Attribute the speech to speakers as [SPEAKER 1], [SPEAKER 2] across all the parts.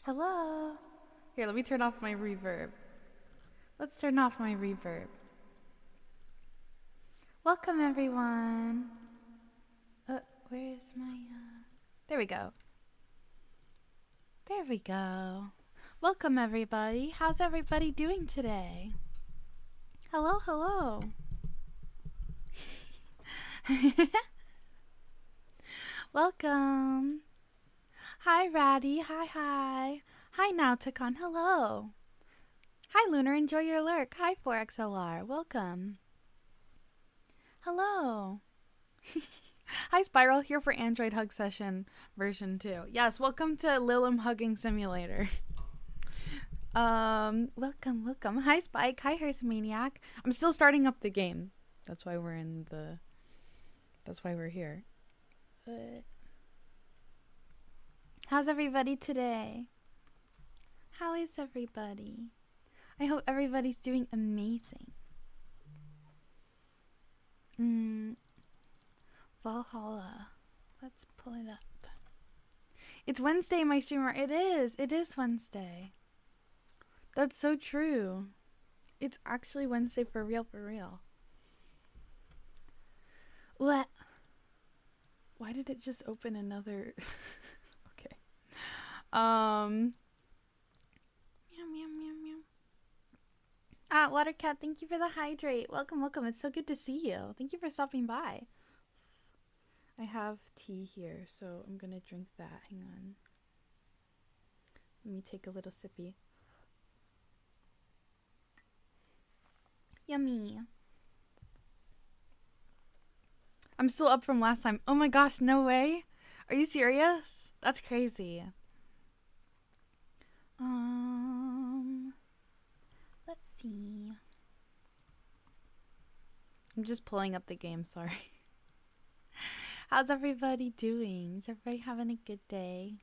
[SPEAKER 1] Hello. Here, let me turn off my reverb. Let's turn off my reverb. Welcome, everyone. Where's my, There we go. There we go. Welcome, everybody. How's everybody doing today? Hello, hello. Welcome. Hi, Ratty. Hi. Hi, Nauticon. Hello. Hi, Lunar. Enjoy your lurk. Hi, 4XLR. Welcome. Hello. Hi, Spiral. Here for Android Hug Session version 2. Yes, welcome to Lilim Hugging Simulator. Welcome. Hi, Spike. Hi, Maniac. I'm still starting up the game. That's why we're here. How's everybody today? How is everybody? I hope everybody's doing amazing. Valhalla. Let's pull it up. It's Wednesday, my streamer. It is Wednesday. That's so true. It's actually Wednesday for real. What? Why did it just open another? Okay. Meow. Watercat, thank you for the hydrate. Welcome. It's so good to see you. Thank you for stopping by. I have tea here, so I'm gonna drink that. Hang on. Let me take a little sippy. Yummy. I'm still up from last time. Oh my gosh, no way. Are you serious? That's crazy. Let's see. I'm just pulling up the game, sorry. How's everybody doing? Is everybody having a good day?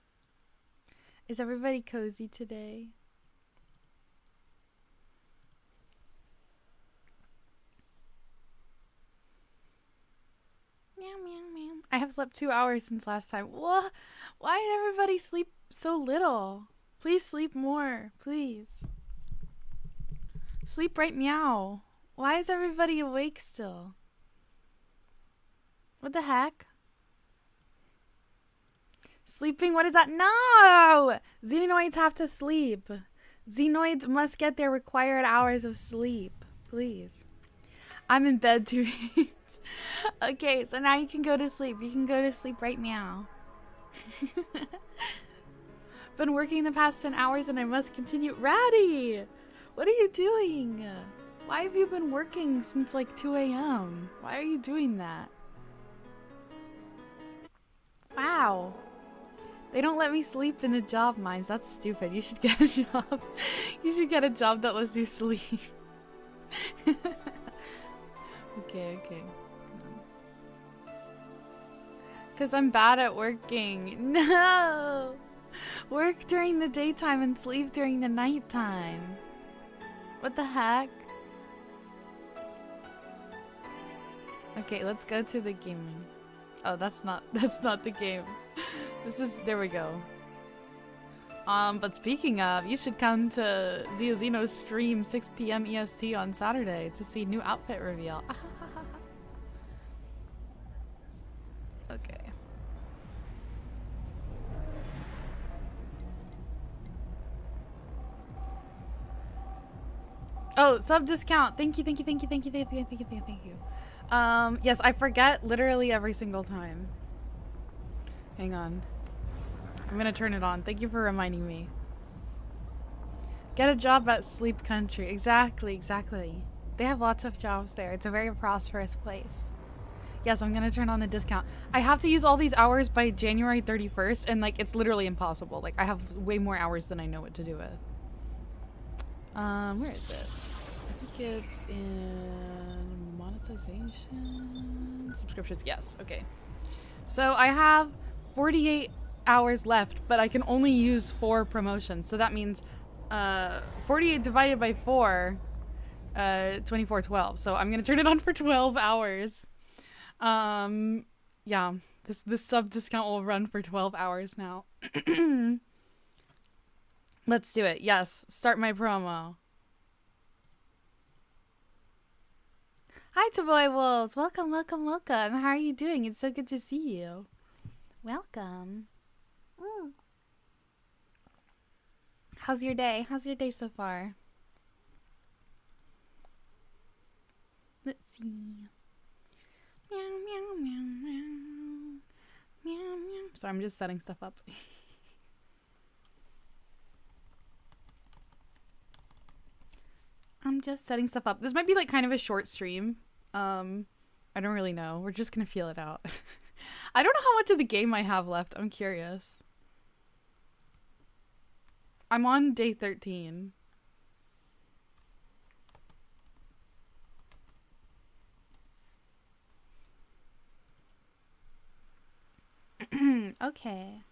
[SPEAKER 1] Is everybody cozy today? Meow. I have slept 2 hours since last time. What? Why did everybody sleep so little? Please sleep more, please. Sleep right meow. Why is everybody awake still? What the heck? Sleeping? What is that? No! Xenoids have to sleep. Xenoids must get their required hours of sleep. Please. I'm in bed too. Okay, so now you can go to sleep. You can go to sleep right now. Been working the past 10 hours and I must continue. Ratty! What are you doing? Why have you been working since like 2 a.m.? Why are you doing that? Wow. They don't let me sleep in the job mines. That's stupid. You should get a job. You should get a job that lets you sleep. Okay. Because I'm bad at working. No! Work during the daytime and sleep during the nighttime. What the heck? Okay, let's go to the game. Oh, that's not the game. There we go. But speaking of, you should come to Xeno's stream 6 p.m. EST on Saturday to see new outfit reveal. Okay. Oh, sub discount. Thank you. Yes, I forget literally every single time. Hang on. I'm gonna turn it on. Thank you for reminding me. Get a job at Sleep Country. Exactly. They have lots of jobs there. It's a very prosperous place. Yes, I'm gonna turn on the discount. I have to use all these hours by January 31st, and like it's literally impossible. Like I have way more hours than I know what to do with. Where is it? I think it's in monetization, subscriptions. Yes, okay. So I have 48 hours left, but I can only use 4 promotions. So that means 48 divided by 4, 24, 12. So I'm gonna turn it on for 12 hours. Yeah, this sub discount will run for 12 hours now. Let's do it. Yes. Start my promo. Hi, Toboy Wolves. Welcome, welcome, welcome. How are you doing? It's so good to see you. Welcome. How's your day? How's your day so far? Let's see. Meow, meow, meow, meow. Meow, meow. Sorry, I'm just setting stuff up. I'm just setting stuff up. This might be like kind of a short stream. I don't really know. We're just gonna feel it out. I don't know how much of the game I have left. I'm curious. I'm on day 13. Okay.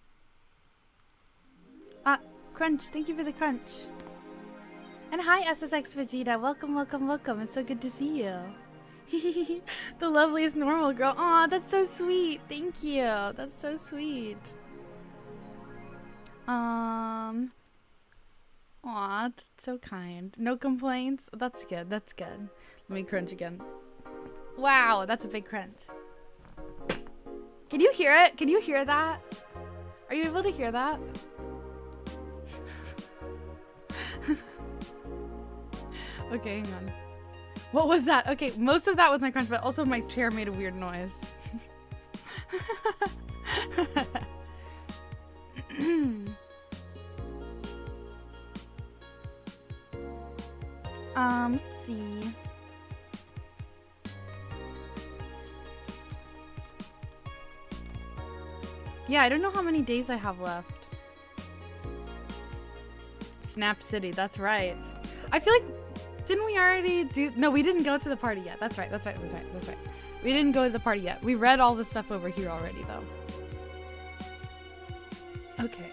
[SPEAKER 1] Crunch. Thank you for the crunch. And hi, SSX Vegeta. Welcome, welcome, welcome. It's so good to see you. The loveliest normal girl. Aw, that's so sweet. Thank you. That's so sweet. Aw, that's so kind. No complaints? That's good. That's good. Let me crunch again. Wow, that's a big crunch. Can you hear it? Can you hear that? Are you able to hear that? Okay, hang on. What was that? Okay, most of that was my crunch, but also my chair made a weird noise. Let's see. Yeah, I don't know how many days I have left. Snap City, that's right. I feel like, didn't we already do? No, we didn't go to the party yet. That's right, that's right, that's right, that's right. We didn't go to the party yet. We read all the stuff over here already, though. Okay.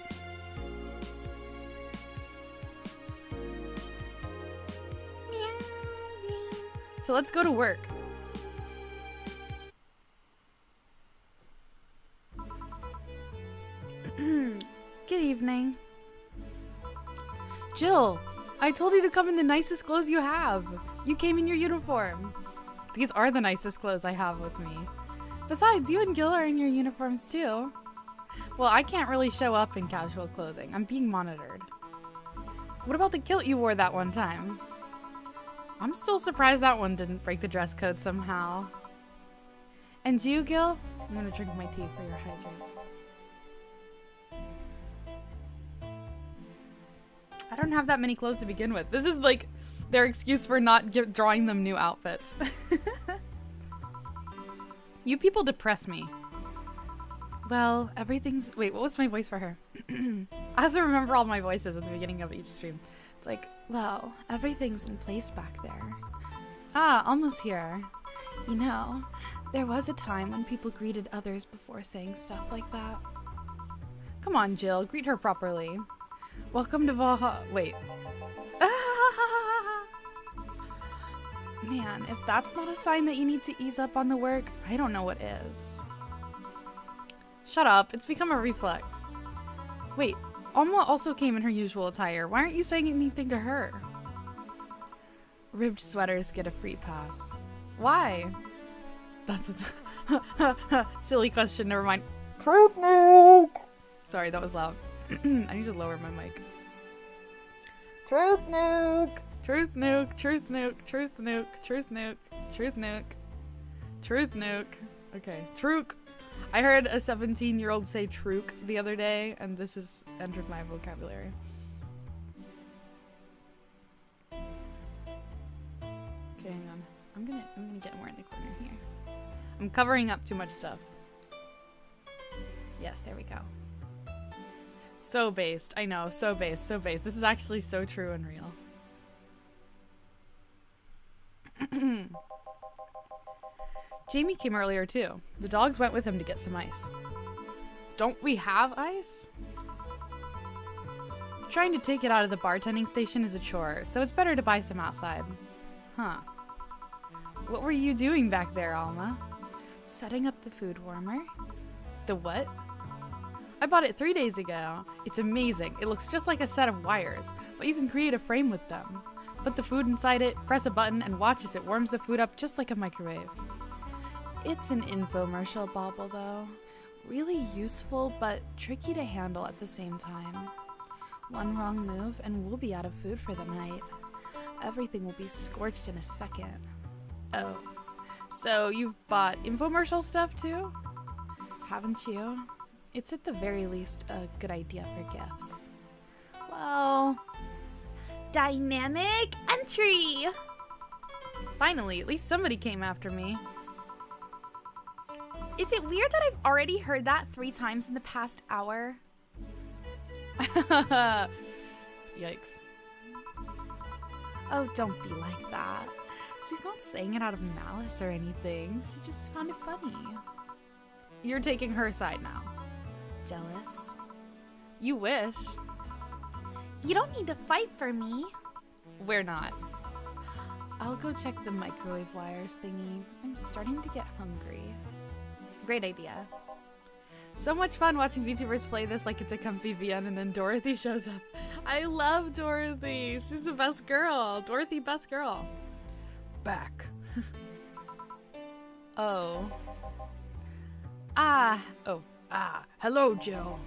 [SPEAKER 1] So let's go to work. Good evening. Jill, I told you to come in the nicest clothes you have. You came in your uniform. These are the nicest clothes I have with me. Besides, you and Gil are in your uniforms too. Well, I can't really show up in casual clothing. I'm being monitored. What about the kilt you wore that one time? I'm still surprised that one didn't break the dress code somehow. And you, Gil? I'm gonna drink my tea for your hydrate. I don't have that many clothes to begin with. This is like their excuse for not drawing them new outfits. You people depress me. Well, everything's... Wait, what was my voice for her? I have to remember all my voices at the beginning of each stream. It's like, well, everything's in place back there. Ah, almost here. You know, there was a time when people greeted others before saying stuff like that. Come on, Jill, greet her properly. Welcome to Valhalla. Wait. Man, if that's not a sign that you need to ease up on the work, I don't know what is. Shut up, it's become a reflex. Wait, Alma also came in her usual attire. Why aren't you saying anything to her? Ribbed sweaters get a free pass. Why? That's a silly question, never mind. Truth nuke! Sorry, that was loud. I need to lower my mic. Truth nuke! Truth nuke, truth nuke, truth nuke, truth nuke, truth nuke, truth nuke. Okay, truke. I heard a 17-year-old say truke the other day, and this has entered my vocabulary. Okay, hang on. I'm gonna get more in the corner here. I'm covering up too much stuff. Yes, there we go. So based. I know, so based, so based. This is actually so true and real. Jamie came earlier too. The dogs went with him to get some ice. Don't we have ice? Trying to take it out of the bartending station is a chore, so it's better to buy some outside. Huh. What were you doing back there, Alma? Setting up the food warmer. The what? I bought it 3 days ago. It's amazing. It looks just like a set of wires, but you can create a frame with them. Put the food inside it, press a button, and watch as it warms the food up just like a microwave. It's an infomercial bauble though. Really useful, but tricky to handle at the same time. One wrong move and we'll be out of food for the night. Everything will be scorched in a second. Oh, so you've bought infomercial stuff too? Haven't you? It's at the very least a good idea for gifts. Well... Dynamic entry! Finally, at least somebody came after me. Is it weird that I've already heard that 3 times in the past hour? Yikes. Oh, don't be like that. She's not saying it out of malice or anything. She just found it funny. You're taking her side now. Jealous? You wish. You don't need to fight for me. We're not. I'll go check the microwave wires thingy. I'm starting to get hungry. Great idea. So much fun watching VTubers play this like it's a comfy VN and then Dorothy shows up. I love Dorothy. She's the best girl. Dorothy, best girl. Back. Oh. Hello, Jill.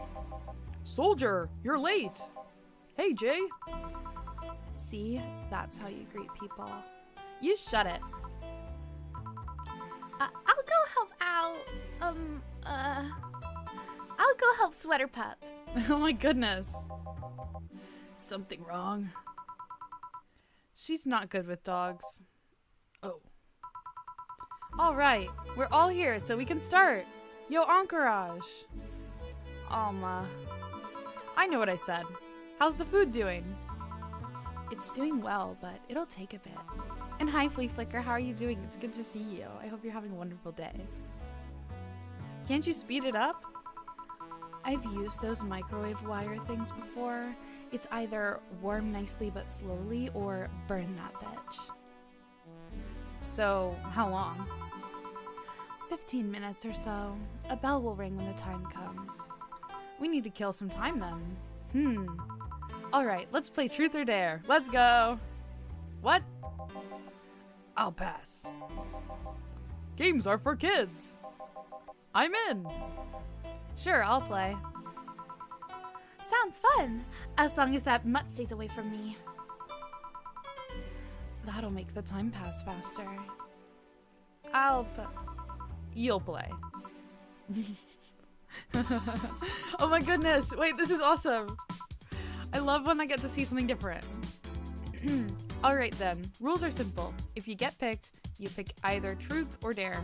[SPEAKER 1] Soldier, you're late. Hey, Jay. See, that's how you greet people. You shut it. I'll go help out. I'll go help Sweater Pups. Oh my goodness. Something wrong? She's not good with dogs. Oh. All right, we're all here, so we can start. Yo, Encourage. Alma. I know what I said. How's the food doing? It's doing well, but it'll take a bit. And hi, Flea Flicker, how are you doing? It's good to see you. I hope you're having a wonderful day. Can't you speed it up? I've used those microwave wire things before. It's either warm nicely but slowly or burn that bitch. So, how long? 15 minutes or so. A bell will ring when the time comes. We need to kill some time then. Alright, let's play Truth or Dare. Let's go! What? I'll pass. Games are for kids. I'm in. Sure, I'll play. Sounds fun, as long as that mutt stays away from me. That'll make the time pass faster. You'll play. Oh my goodness, wait, this is awesome. I love when I get to see something different. Alright then, rules are simple. If you get picked, you pick either Truth or Dare.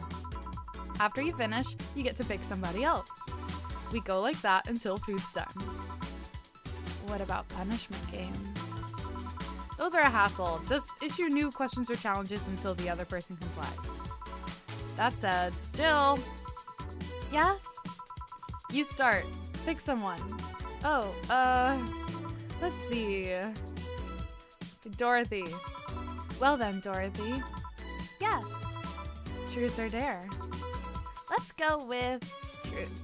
[SPEAKER 1] After you finish, you get to pick somebody else. We go like that until food's done. What about punishment games? Those are a hassle. Just issue new questions or challenges until the other person complies. That said, Jill! Yes? You start. Pick someone. Oh, let's see. Dorothy. Well then, Dorothy. Yes. Truth or Dare? Let's go with Truth.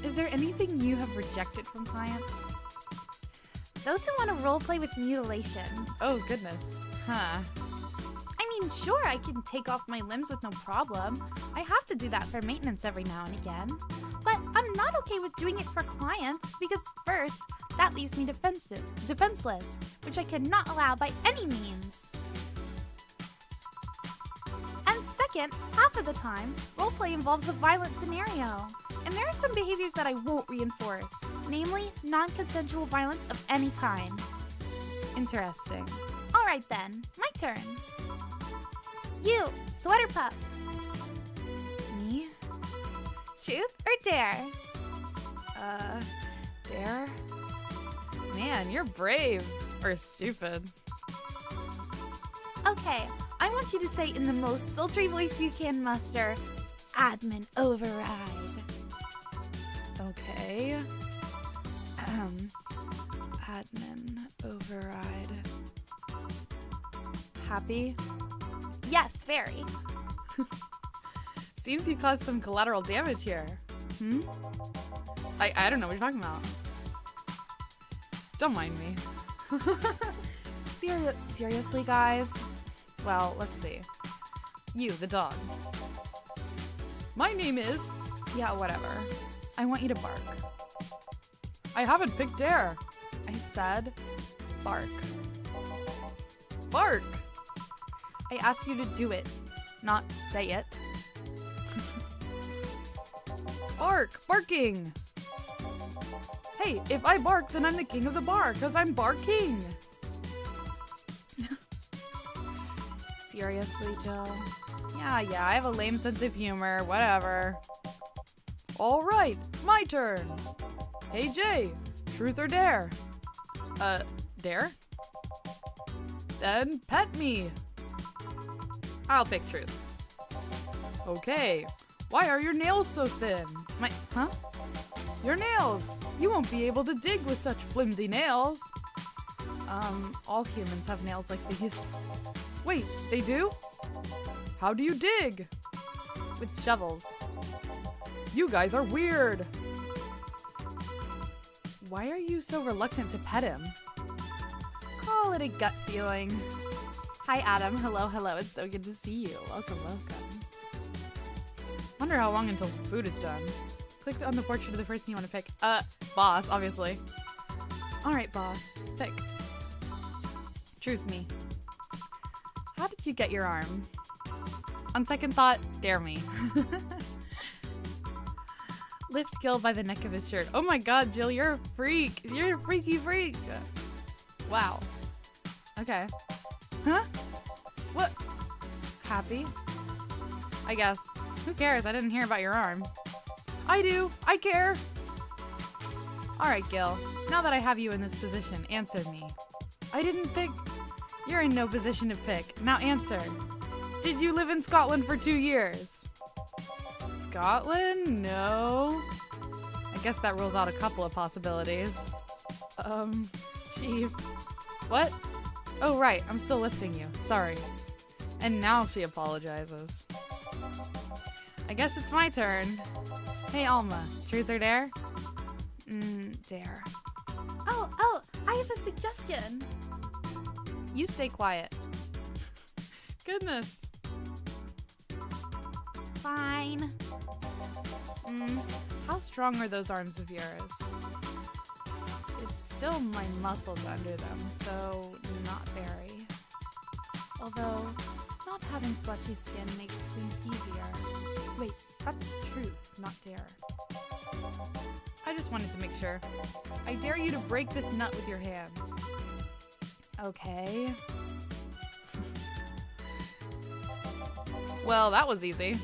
[SPEAKER 1] Is there anything you have rejected from clients? Those who want to roleplay with mutilation. Oh, goodness. Huh. I mean, sure, I can take off my limbs with no problem. I have to do that for maintenance every now and again. But I'm not okay with doing it for clients because first, that leaves me defenseless, which I cannot allow by any means. And second, half of the time, roleplay involves a violent scenario. And there are some behaviors that I won't reinforce, namely non-consensual violence of any kind. Interesting. Alright then, my turn. You, Sweater Pups. Me? Truth or Dare? Dare? Man, you're brave. Or stupid. Okay, I want you to say in the most sultry voice you can muster, Admin Override. Okay. Admin Override. Happy? Yes, very. Seems you caused some collateral damage here. Hmm? I don't know what you're talking about. Don't mind me. Seriously, guys? Well, let's see. You, the dog. My name is... Yeah, whatever. I want you to bark. I haven't picked Dare. I said bark. Bark! I asked you to do it, not say it. Bark! Barking! Hey, if I bark, then I'm the king of the bar, because I'm barking! Seriously, Jill? Yeah, I have a lame sense of humor, whatever. Alright, my turn! Hey, Jay, truth or dare? Dare? Then pet me! I'll pick truth. Okay, why are your nails so thin? Huh? Your nails! You won't be able to dig with such flimsy nails! All humans have nails like these. Wait, they do? How do you dig? With shovels. You guys are weird! Why are you so reluctant to pet him? Call it a gut feeling. Hi, Adam. Hello. It's so good to see you. Welcome. Wonder how long until food is done. Click on the portrait of the person you want to pick. Boss, obviously. Alright, boss. Pick. Truth me. How did you get your arm? On second thought, dare me. Lift Gil by the neck of his shirt. Oh my god, Jill, you're a freak. You're a freaky freak. Wow. Okay. Huh? What? Happy? I guess. Who cares? I didn't hear about your arm. I do. I care. Alright, Gil. Now that I have you in this position, answer me. I didn't pick. You're in no position to pick. Now answer. Did you live in Scotland for 2 years? Scotland? No. I guess that rules out a couple of possibilities. Chief. What? Oh, right. I'm still lifting you. Sorry. And now she apologizes. I guess it's my turn. Hey, Alma. Truth or dare? Dare.
[SPEAKER 2] Oh, I have a suggestion.
[SPEAKER 1] You stay quiet. Goodness.
[SPEAKER 2] Fine.
[SPEAKER 1] How strong are those arms of yours? It's still my muscles under them, so not very. Although, not having fleshy skin makes things easier. Wait, that's truth, not dare. I just wanted to make sure. I dare you to break this nut with your hands. Okay. Well, that was easy.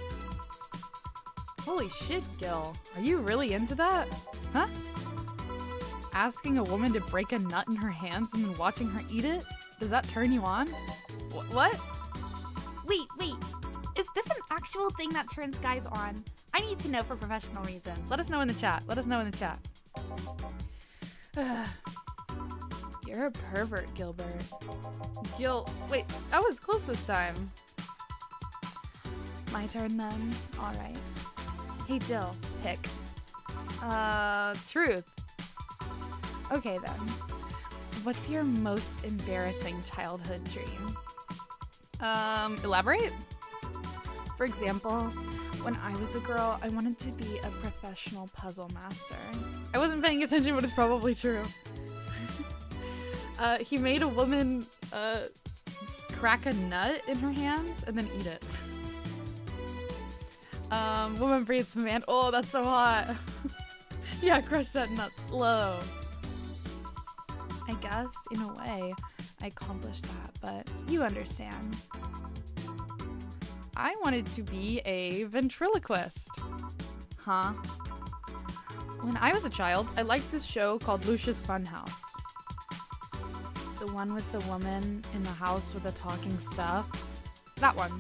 [SPEAKER 1] Holy shit, Gil. Are you really into that? Huh? Asking a woman to break a nut in her hands and then watching her eat it? Does that turn you on? What?
[SPEAKER 2] Wait. Is this an actual thing that turns guys on? I need to know for professional reasons.
[SPEAKER 1] Let us know in the chat. You're a pervert, Gilbert. Wait, I was close this time. My turn then. Alright. Hey, Dill, pick. Truth. Okay then. What's your most embarrassing childhood dream? Elaborate? For example, when I was a girl, I wanted to be a professional puzzle master. I wasn't paying attention, but it's probably true. He made a woman, crack a nut in her hands and then eat it. Woman breathes man. Oh, that's so hot. Yeah, crush that nut slow. I guess, in a way, I accomplished that, but you understand. I wanted to be a ventriloquist. Huh? When I was a child, I liked this show called Lucia's Funhouse. The one with the woman in the house with the talking stuff. That one.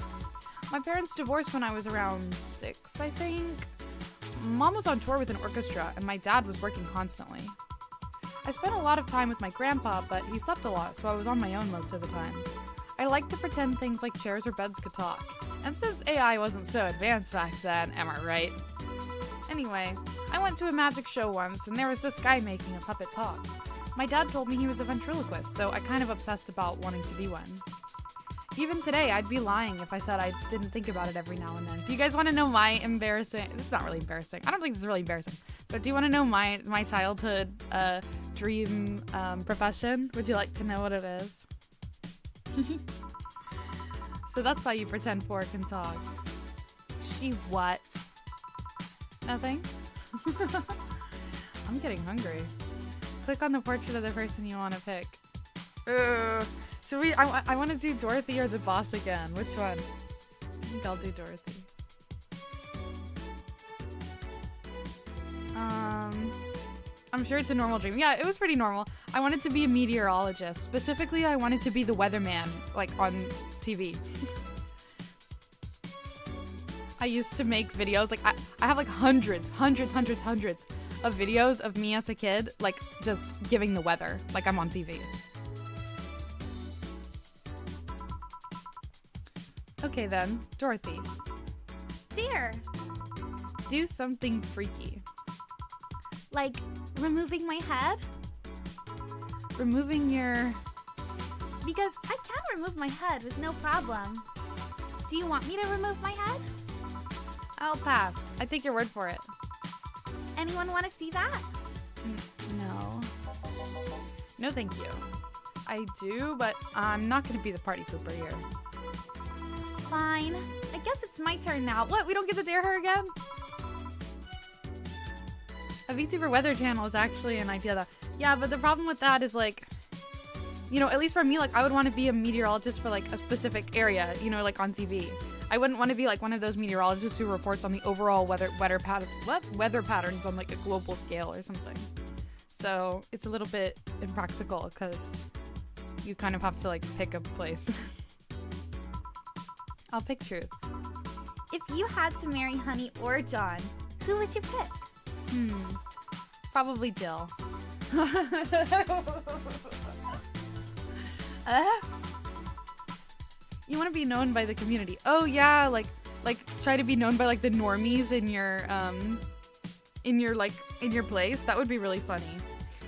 [SPEAKER 1] My parents divorced when I was around 6, I think. Mom was on tour with an orchestra, and my dad was working constantly. I spent a lot of time with my grandpa, but he slept a lot, so I was on my own most of the time. I liked to pretend things like chairs or beds could talk. And since AI wasn't so advanced back then, am I right? Anyway, I went to a magic show once, and there was this guy making a puppet talk. My dad told me he was a ventriloquist, so I kind of obsessed about wanting to be one. Even today, I'd be lying if I said I didn't think about it every now and then. Do you guys want to know my embarrassing... This is not really embarrassing. I don't think this is really embarrassing. But do you want to know my childhood dream profession? Would you like to know what it is? So that's why you pretend 4 can talk. She what? Nothing? I'm getting hungry. Click on the portrait of the person you want to pick. So I want to do Dorothy or the boss again. Which one? I think I'll do Dorothy. I'm sure it's a normal dream. Yeah, it was pretty normal. I wanted to be a meteorologist. Specifically, I wanted to be the weatherman, like on TV. I used to make videos, like I have like hundreds of videos of me as a kid, like just giving the weather, like I'm on TV. Okay then, Dorothy.
[SPEAKER 2] Dear.
[SPEAKER 1] Do something freaky.
[SPEAKER 2] Like removing my head?
[SPEAKER 1] Removing your...
[SPEAKER 2] Because I can remove my head with no problem. Do you want me to remove my head?
[SPEAKER 1] I'll pass. I take your word for it.
[SPEAKER 2] Anyone want to see that?
[SPEAKER 1] No. No, thank you. I do, but I'm not going to be the party pooper here.
[SPEAKER 2] Fine. I guess it's my turn now. What? We don't get to dare her again?
[SPEAKER 1] A VTuber weather channel is actually an idea though. Yeah, but the problem with that is like, you know, at least for me, like I would want to be a meteorologist for like a specific area, you know, like on TV. I wouldn't want to be like one of those meteorologists who reports on the overall weather patterns on like a global scale or something. So it's a little bit impractical because you kind of have to like pick a place. I'll pick Truth.
[SPEAKER 2] If you had to marry Honey or John, who would you pick?
[SPEAKER 1] Probably Jill. You want to be known by the community. Oh yeah, like try to be known by like the normies in your place. That would be really funny.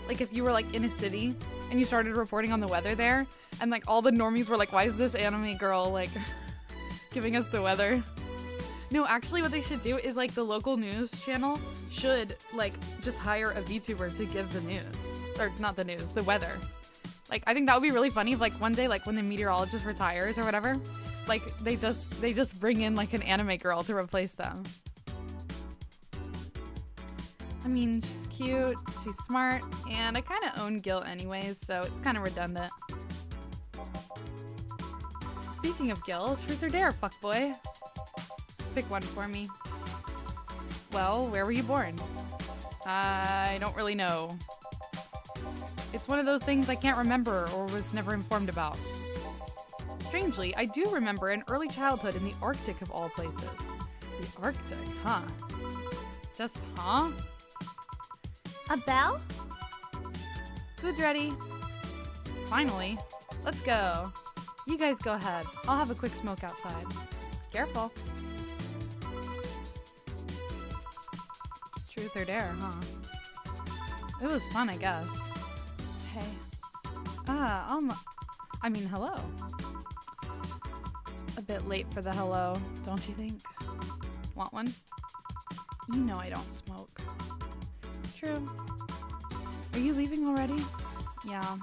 [SPEAKER 1] Like if you were like in a city and you started reporting on the weather there, and like all the normies were like, why is this anime girl like giving us the weather? No, actually what they should do is like the local news channel should like just hire a VTuber to give the news. Or not the news, the weather. Like I think that would be really funny if like one day like when the meteorologist retires or whatever, like they just bring in like an anime girl to replace them. I mean, she's cute, she's smart, and I kind of own Gil anyways, so it's kind of redundant. Speaking of Gil, truth or dare, fuckboy? Pick one for me. Well, where were you born? I don't really know. It's one of those things I can't remember or was never informed about. Strangely, I do remember an early childhood in the Arctic of all places. The Arctic, huh? Just huh?
[SPEAKER 2] A bell?
[SPEAKER 1] Food's ready. Finally. Let's go. You guys go ahead. I'll have a quick smoke outside. Careful. Truth or dare, huh? It was fun, I guess. Hey. I mean, hello. A bit late for the hello, don't you think? Want one? You know I don't smoke. True. Are you leaving already? Yeah.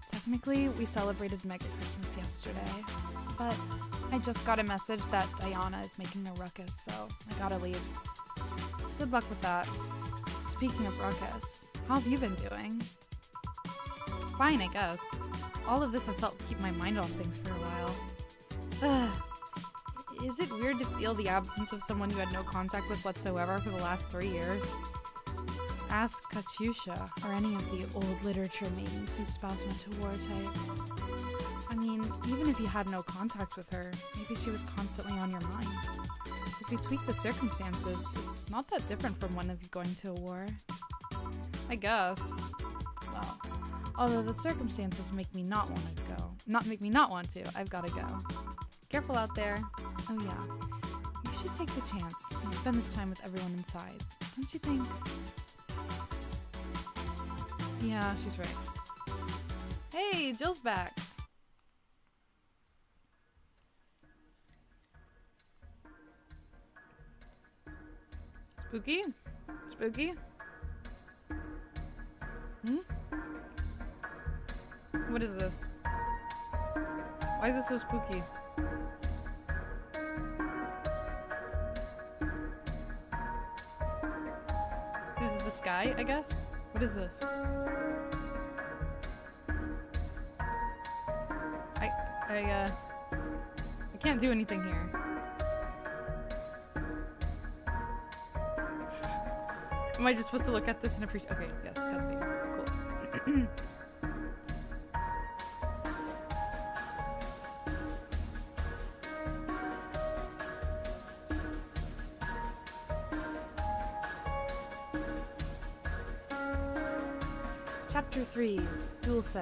[SPEAKER 1] Technically, we celebrated Mega Christmas yesterday, but I just got a message that Diana is making a ruckus, so I gotta leave. Good luck with that. Speaking of ruckus, how have you been doing? Fine, I guess. All of this has helped keep my mind off things for a while. Is it weird to feel the absence of someone you had no contact with whatsoever for the last 3 years? Ask Katyusha or any of the old literature maidens whose spouse went to war types. I mean, even if you had no contact with her, maybe she was constantly on your mind. If you tweak the circumstances, it's not that different from one of you going to a war. I guess. Well, although the circumstances make me not want to go. Not make me not want to. I've got to go. Careful out there. Oh yeah. You should take the chance and spend this time with everyone inside. Don't you think? Yeah, she's right. Hey, Jill's back. Spooky? Spooky? Hmm? What is this? Why is this so spooky? This is the sky, I guess? What is this? I can't do anything here. Am I just supposed to look at this and appreciate? Okay, yes, cutscene. Cool. Chapter 3, Dulce.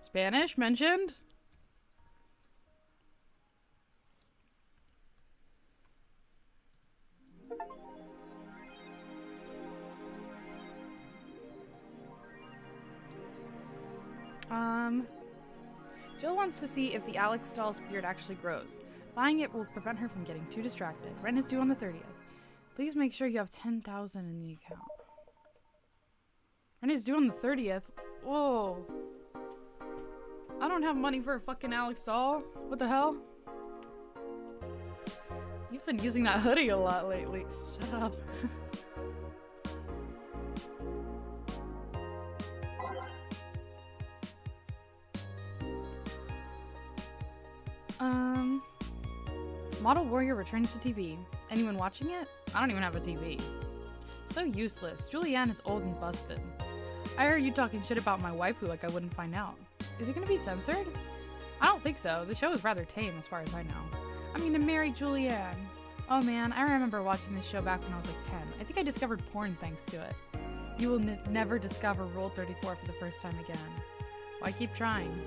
[SPEAKER 1] Spanish mentioned? Jill wants to see if the Alex doll's beard actually grows. Buying it will prevent her from getting too distracted. Rent is due on the 30th. Please make sure you have 10,000 in the account. Rent is due on the 30th? Whoa. I don't have money for a fucking Alex doll. What the hell? You've been using that hoodie a lot lately. Shut up. Model Warrior returns to TV. Anyone watching it? I don't even have a TV. So useless. Julianne is old and busted. I heard you talking shit about my waifu like I wouldn't find out. Is it gonna be censored? I don't think so. The show is rather tame as far as I know. I'm gonna marry Julianne. Oh man, I remember watching this show back when I was like 10. I think I discovered porn thanks to it. You will never discover Rule 34 for the first time again. Why keep trying?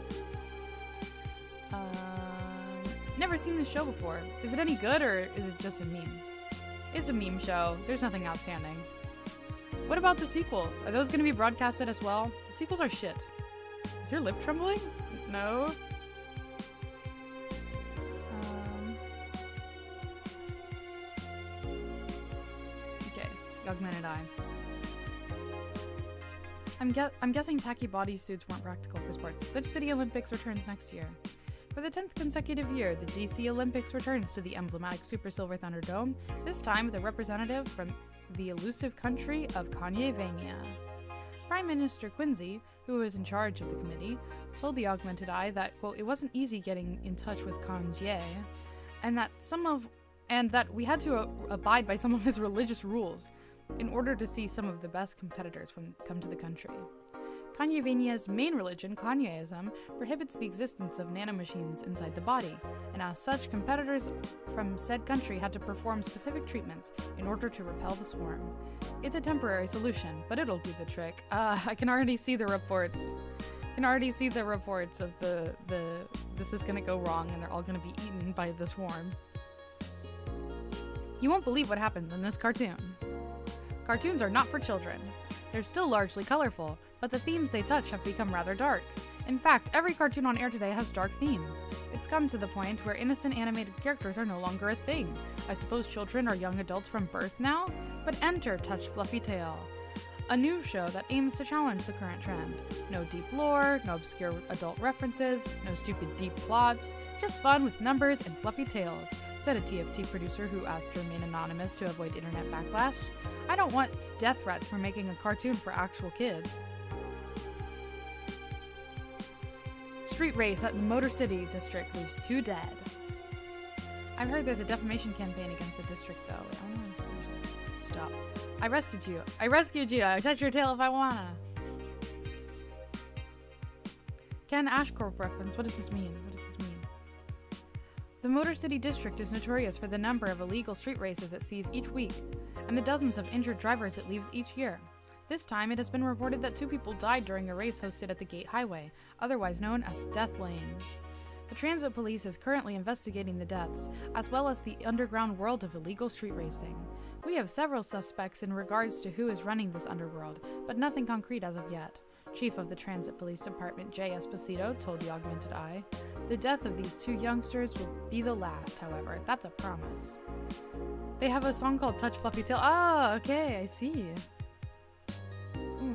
[SPEAKER 1] Never seen this show before. Is it any good or is it just a meme? It's a meme show. There's nothing outstanding. What about the sequels? Are those going to be broadcasted as well? The sequels are shit. Is your lip trembling? No. Okay. Augmented eye. I'm guessing tacky bodysuits weren't practical for sports. The City Olympics returns next year. For the 10th consecutive year, the GC Olympics returns to the emblematic Super Silver Thunderdome, this time with a representative from the elusive country of Kanye-vania. Prime Minister Quincy, who was in charge of the committee, told the Augmented Eye that, quote, it wasn't easy getting in touch with Kanye, and that we had to abide by some of his religious rules in order to see some of the best competitors come to the country. Kanye-vania's main religion, Kanyeism, prohibits the existence of nanomachines inside the body, and as such, competitors from said country had to perform specific treatments in order to repel the swarm. It's a temporary solution, but it'll do the trick. I can already see the reports. Of this is gonna go wrong and they're all gonna be eaten by the swarm. You won't believe what happens in this cartoon. Cartoons are not for children. They're still largely colorful, but the themes they touch have become rather dark. In fact, every cartoon on air today has dark themes. It's come to the point where innocent animated characters are no longer a thing. I suppose children are young adults from birth now? But enter Touch Fluffy Tail, a new show that aims to challenge the current trend. No deep lore, no obscure adult references, no stupid deep plots, just fun with numbers and fluffy tails, said a TFT producer who asked to remain anonymous to avoid internet backlash. I don't want death threats for making a cartoon for actual kids. Street race at the Motor City district leaves 2 dead. I've heard there's a defamation campaign against the district though. I want to stop. I rescued you. I touch your tail if I wanna. Ken Ashcorp reference. What does this mean? The Motor City district is notorious for the number of illegal street races it sees each week, and the dozens of injured drivers it leaves each year. This time, it has been reported that 2 people died during a race hosted at the Gate Highway, otherwise known as Death Lane. The transit police is currently investigating the deaths, as well as the underground world of illegal street racing. We have several suspects in regards to who is running this underworld, but nothing concrete as of yet. Chief of the Transit Police Department Jay Esposito told the Augmented Eye. The death of these 2 youngsters will be the last, however. That's a promise. They have a song called Touch Fluffy Tail. Ah, okay, I see. Mm.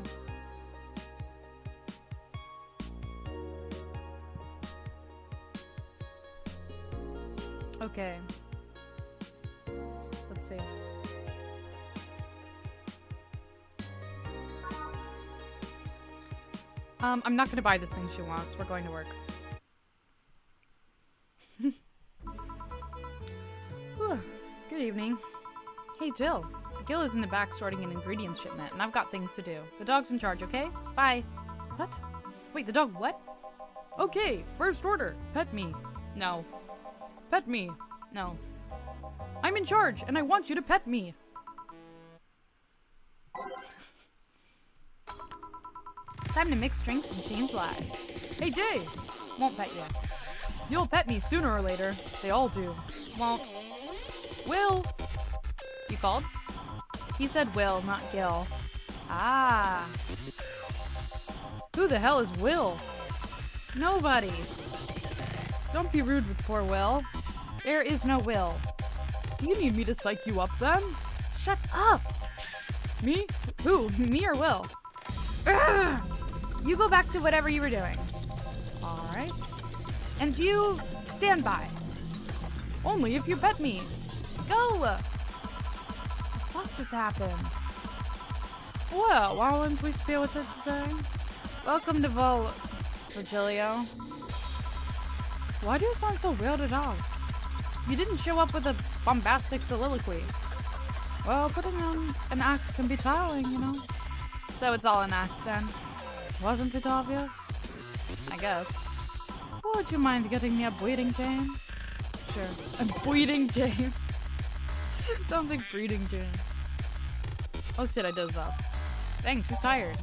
[SPEAKER 1] Okay. Let's see. I'm not gonna buy this thing she wants. We're going to work. Whew. Good evening. Hey, Jill. Gil is in the back sorting an ingredients shipment, and I've got things to do. The dog's in charge, okay? Bye. What? Wait, the dog what? Okay, first order. Pet me. No. Pet me. No. I'm in charge, and I want you to pet me. Time to mix drinks and change lives. Hey, Jay! Won't pet you. You'll pet me sooner or later. They all do. Won't. Will! You called? He said Will, not Gil. Ah. Who the hell is Will? Nobody. Don't be rude with poor Will. There is no Will. Do you need me to psych you up then? Shut up! Me? Who? Me or Will? Ugh! You go back to whatever you were doing. Alright. And you stand by. Only if you pet me. Go! What just happened? Well, why wouldn't we spill with it today? Welcome to Virgilio. Why do you sound so weirded out? You didn't show up with a bombastic soliloquy. Well, putting on an act can be tiring, you know. So it's all an act then. Wasn't it obvious? I guess. Would you mind getting me a breeding chain? Sure. A breeding chain? Sounds like breeding chain. Oh shit, I dozed off. Dang, she's tired.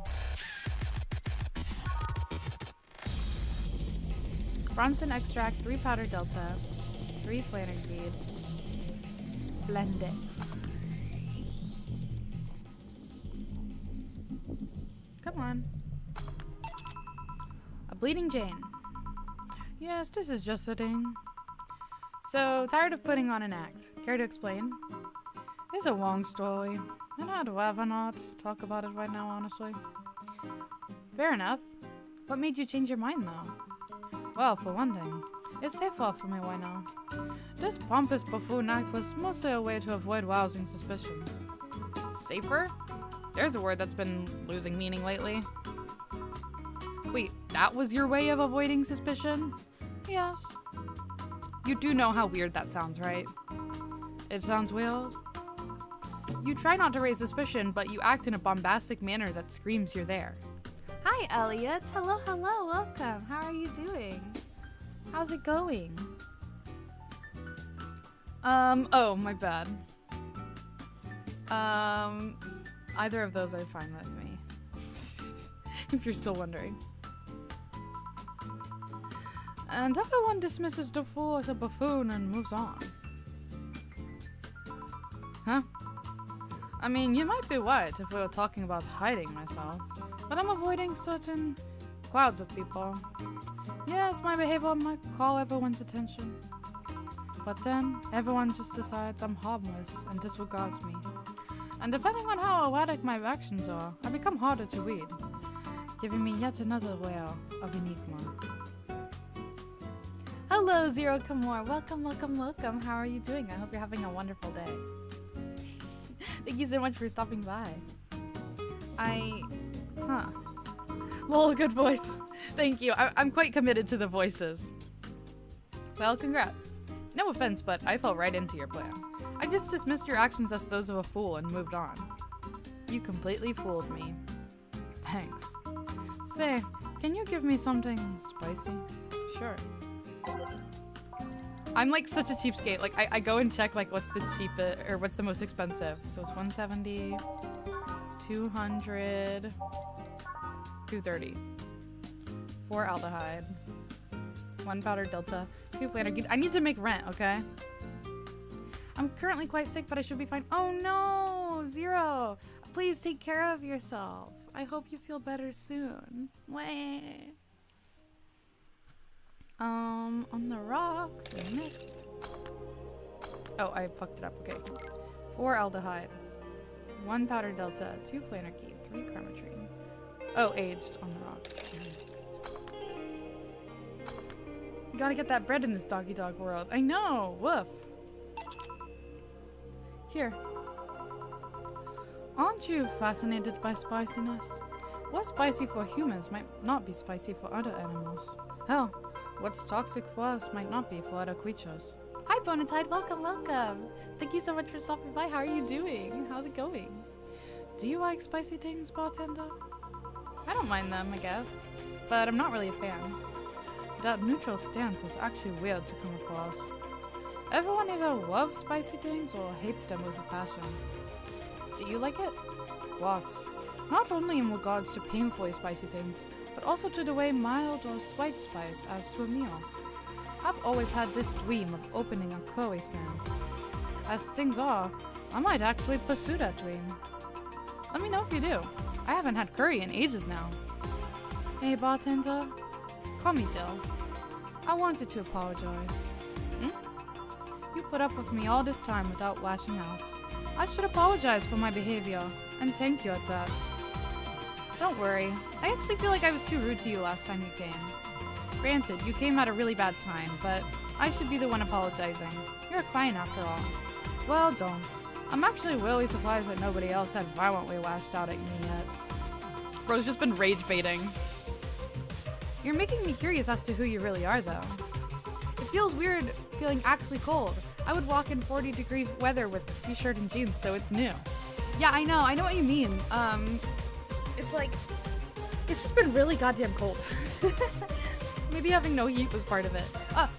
[SPEAKER 1] Bronson extract, 3 powder delta, 3 flanner feed. Blend it. Come on. A bleeding Jane. Yes, this is just a ding. So, tired of putting on an act. Care to explain? It's a long story, and I'd rather not talk about it right now, honestly. Fair enough. What made you change your mind, though? Well, for one thing, it's safer for me right now. This pompous buffoon act was mostly a way to avoid rousing suspicion. Safer? There's a word that's been losing meaning lately. Wait, that was your way of avoiding suspicion? Yes. You do know how weird that sounds, right? It sounds weird. You try not to raise suspicion, but you act in a bombastic manner that screams you're there. Hi, Elliot. Hello, hello. Welcome. How are you doing? How's it going? Oh, my bad. Either of those are fine with me. If you're still wondering. And everyone dismisses the fool as a buffoon and moves on. Huh? I mean, you might be right if we were talking about hiding myself, but I'm avoiding certain crowds of people. Yes, my behavior might call everyone's attention. But then, everyone just decides I'm harmless and disregards me. And depending on how erratic my actions are, I become harder to read, giving me yet another layer of enigma. Hello, Zero Kamor. Welcome, welcome, welcome. How are you doing? I hope you're having a wonderful day. Thank you so much for stopping by. Lol, good voice. Thank you. I'm quite committed to the voices. Well, congrats. No offense, but I fell right into your plan. I just dismissed your actions as those of a fool and moved on. You completely fooled me. Thanks. Say, can you give me something spicy? Sure. I'm like such a cheapskate. Like I go and check like what's the cheapest or what's the most expensive. So it's 170, 200, 230. 4 aldehyde. 1 powdered delta, 2 flannerkeys. I need to make rent, okay? I'm currently quite sick, but I should be fine. Oh no, Zero. Please take care of yourself. I hope you feel better soon. Way. On the rocks. Next. Oh, I fucked it up. Okay. 4 aldehyde, 1 powdered delta, 2 flannerkey, 3 karmatrine. Oh, aged on the rocks. You gotta get that bread in this doggy dog world. I know. Woof. Here. Aren't you fascinated by spiciness? What's spicy for humans might not be spicy for other animals. Hell, what's toxic for us might not be for other creatures. Hi, Bonatide. Welcome, welcome. Thank you so much for stopping by. How are you doing? How's it going? Do you like spicy things, bartender? I don't mind them, I guess. But I'm not really a fan. That neutral stance is actually weird to come across. Everyone either loves spicy things or hates them with a passion. Do you like it? What? Not only in regards to painfully spicy things, but also to the way mild or slight spice adds to a meal. I've always had this dream of opening a curry stand. As things are, I might actually pursue that dream. Let me know if you do. I haven't had curry in ages now. Hey bartender, call me Jill. I wanted to apologize. You put up with me all this time without lashing out. I should apologize for my behavior, and thank you at that. Don't worry, I actually feel like I was too rude to you last time you came. Granted, you came at a really bad time, but I should be the one apologizing. You're a client after all. Well, don't. I'm actually really surprised that nobody else had violently lashed out at me yet. Bro's just been rage baiting. You're making me curious as to who you really are, though. It feels weird feeling actually cold. I would walk in 40-degree weather with a t-shirt and jeans, so it's new. Yeah, I know what you mean. It's like, it's just been really goddamn cold. Maybe having no heat was part of it.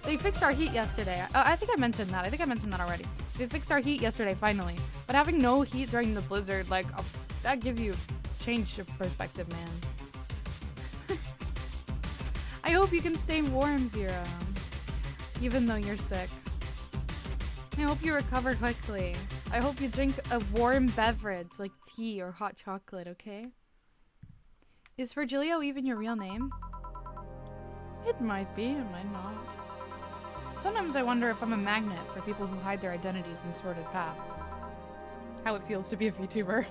[SPEAKER 1] They fixed our heat yesterday. I think I mentioned that already. They fixed our heat yesterday, finally. But having no heat during the blizzard, like, that give you change of perspective, man. I hope you can stay warm, Zero. Even though you're sick. I hope you recover quickly. I hope you drink a warm beverage, like tea or hot chocolate, okay? Is Virgilio even your real name? It might be, it might not. Sometimes I wonder if I'm a magnet for people who hide their identities in sordid paths. How it feels to be a VTuber.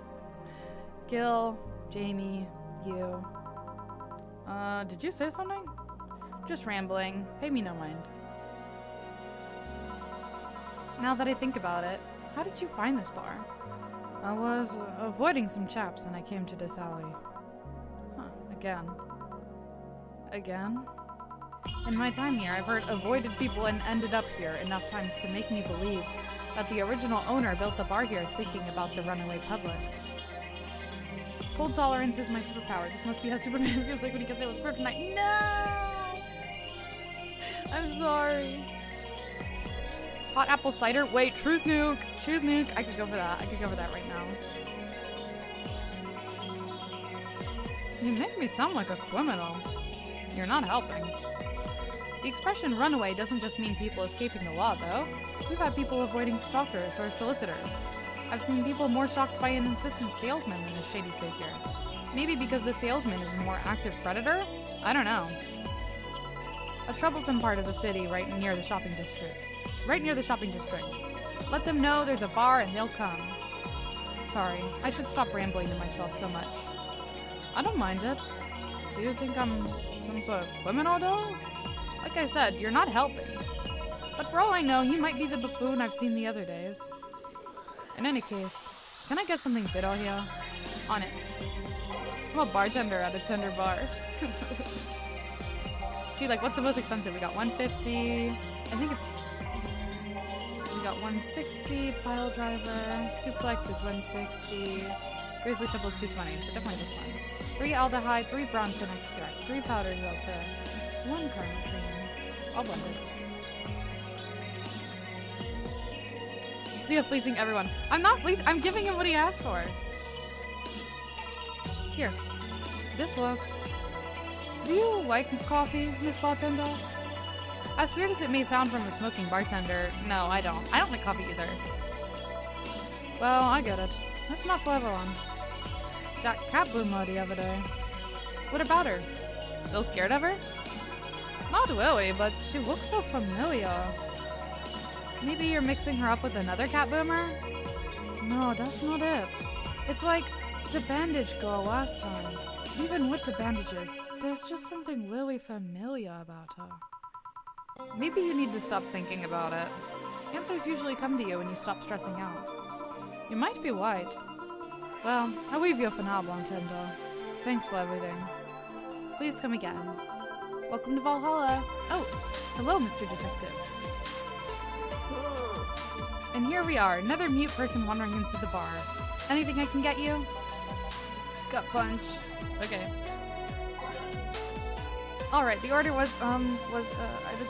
[SPEAKER 1] Gil, Jamie, you. Did you say something? Just rambling. Pay me no mind. Now that I think about it, how did you find this bar? I was avoiding some chaps and I came to this alley. Huh, again. Again? In my time here, I've heard avoided people and ended up here enough times to make me believe that the original owner built the bar here thinking about the runaway public. Cold tolerance is my superpower. This must be how Superman feels like when he gets hit with kryptonite. No! I'm sorry. Hot apple cider? Wait, truth nuke. Truth nuke. I could go for that. I could go for that right now. You make me sound like a criminal. You're not helping. The expression runaway doesn't just mean people escaping the law, though. We've had people avoiding stalkers or solicitors. I've seen people more shocked by an insistent salesman than a shady figure. Maybe because the salesman is a more active predator? I don't know. A troublesome part of the city right near the shopping district. Let them know there's a bar and they'll come. Sorry, I should stop rambling to myself so much. I don't mind it. Do you think I'm some sort of criminal, though? Like I said, you're not helping. But for all I know, he might be the buffoon I've seen the other days. In any case, can I get something bitter here? On it. I'm a bartender at a tender bar. See, like, what's the most expensive? We got 150. I think it's... We got 160. Pile driver. Suplex is 160. Grizzly Temple's 220, so definitely this one. 3 aldehyde, 3 bronze extract, 3 powder delta, 1 carnitine. All blended. See, I'm fleecing everyone. I'm not fleecing. I'm giving him what he asked for. Here. This works. Do you like coffee, Miss Bartender? As weird as it may sound from a smoking bartender, no, I don't. I don't like coffee either. Well, I get it. That's not for everyone. That cat blew muddy the other day. What about her? Still scared of her? Not really, but she looks so familiar. Maybe you're mixing her up with another cat boomer? No, that's not it. It's like the bandage girl last time. Even with the bandages, there's just something really familiar about her. Maybe you need to stop thinking about it. Answers usually come to you when you stop stressing out. You might be right. Well, I'll leave you for now, Blonde-Tender. Thanks for everything. Please come again. Welcome to Valhalla. Oh, hello, Mr. Detective. And here we are, another mute person wandering into the bar. Anything I can get you? Gut punch. Okay. Alright, the order was, I meant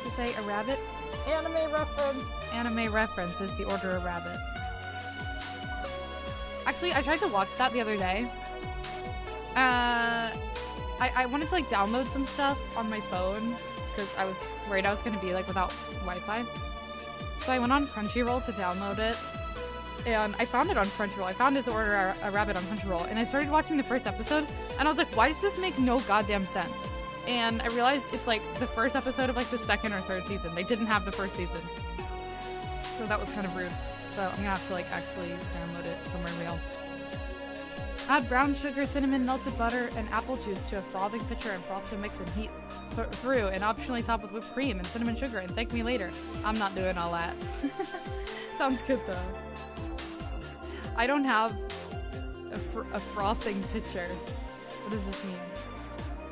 [SPEAKER 1] to say a rabbit. Anime reference. Anime reference is the order of rabbit. Actually, I tried to watch that the other day. I wanted to like download some stuff on my phone because I was worried I was going to be like without Wi-Fi. So I went on Crunchyroll to download it, and I found it on Crunchyroll. I found his order a rabbit on Crunchyroll, and I started watching the first episode, and I was like, why does this make no goddamn sense? And I realized it's like the first episode of like the second or third season. They didn't have the first season. So that was kind of rude. So I'm gonna have to like actually download it somewhere real. Add brown sugar, cinnamon, melted butter, and apple juice to a frothing pitcher and froth to mix and heat through, and optionally top with whipped cream and cinnamon sugar, and thank me later. I'm not doing all that. Sounds good though. I don't have a frothing pitcher. What does this mean?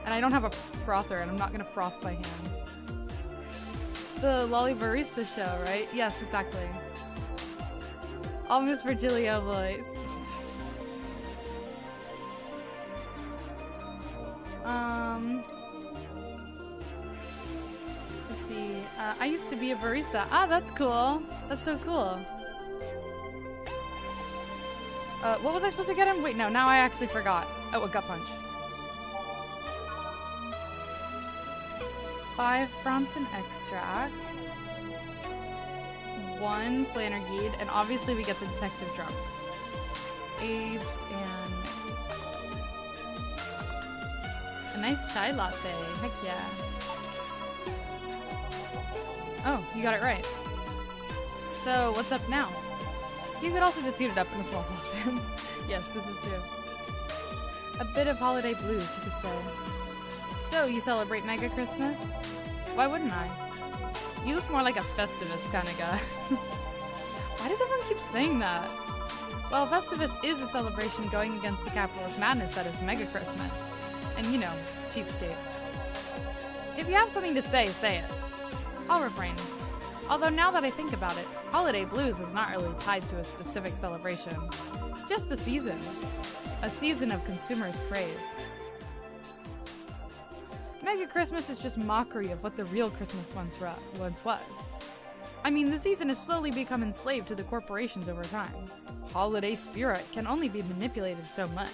[SPEAKER 1] And I don't have a frother, and I'm not gonna froth by hand. It's the Lolly Barista show, right? Yes, exactly. All Miss Virgilio voice. Let's see. I used to be a barista. Ah, that's cool. That's so cool. What was I supposed to get him? Wait, no, now I actually forgot. Oh, a gut punch. 5 Bronson extract. 1 Flannergeed, and obviously we get the detective drum. Aged and mixed. A nice chai latte. Heck yeah. Oh, you got it right. So, what's up now? You could also just heat it up in a small saucepan. Yes, this is true. A bit of holiday blues, you could say. So, you celebrate Mega Christmas? Why wouldn't I? You look more like a Festivus kind of guy. Why does everyone keep saying that? Well, Festivus is a celebration going against the capitalist madness that is Mega Christmas. And you know, cheapskate. If you have something to say, say it. I'll refrain. Although now that I think about it, holiday blues is not really tied to a specific celebration. Just the season. A season of consumers' praise. Mega Christmas is just mockery of what the real Christmas once was. I mean, the season has slowly become enslaved to the corporations over time. Holiday spirit can only be manipulated so much.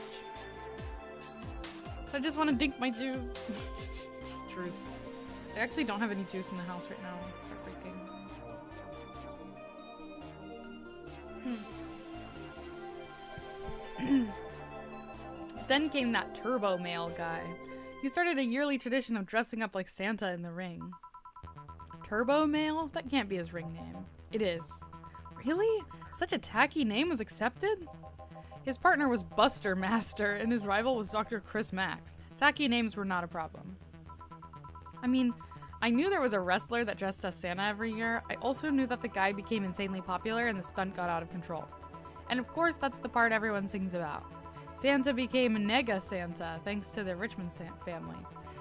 [SPEAKER 1] I just want to drink my juice. Truth. I actually don't have any juice in the house right now. Heartbreaking. Then came that turbo male guy. He started a yearly tradition of dressing up like Santa in the ring. Turbo Male? That can't be his ring name. It is. Really? Such a tacky name was accepted? His partner was Buster Master, and his rival was Dr. Chris Max. Tacky names were not a problem. I mean, I knew there was a wrestler that dressed as Santa every year. I also knew that the guy became insanely popular and the stunt got out of control. And of course, that's the part everyone sings about. Santa became Nega Santa, thanks to the Richmond family.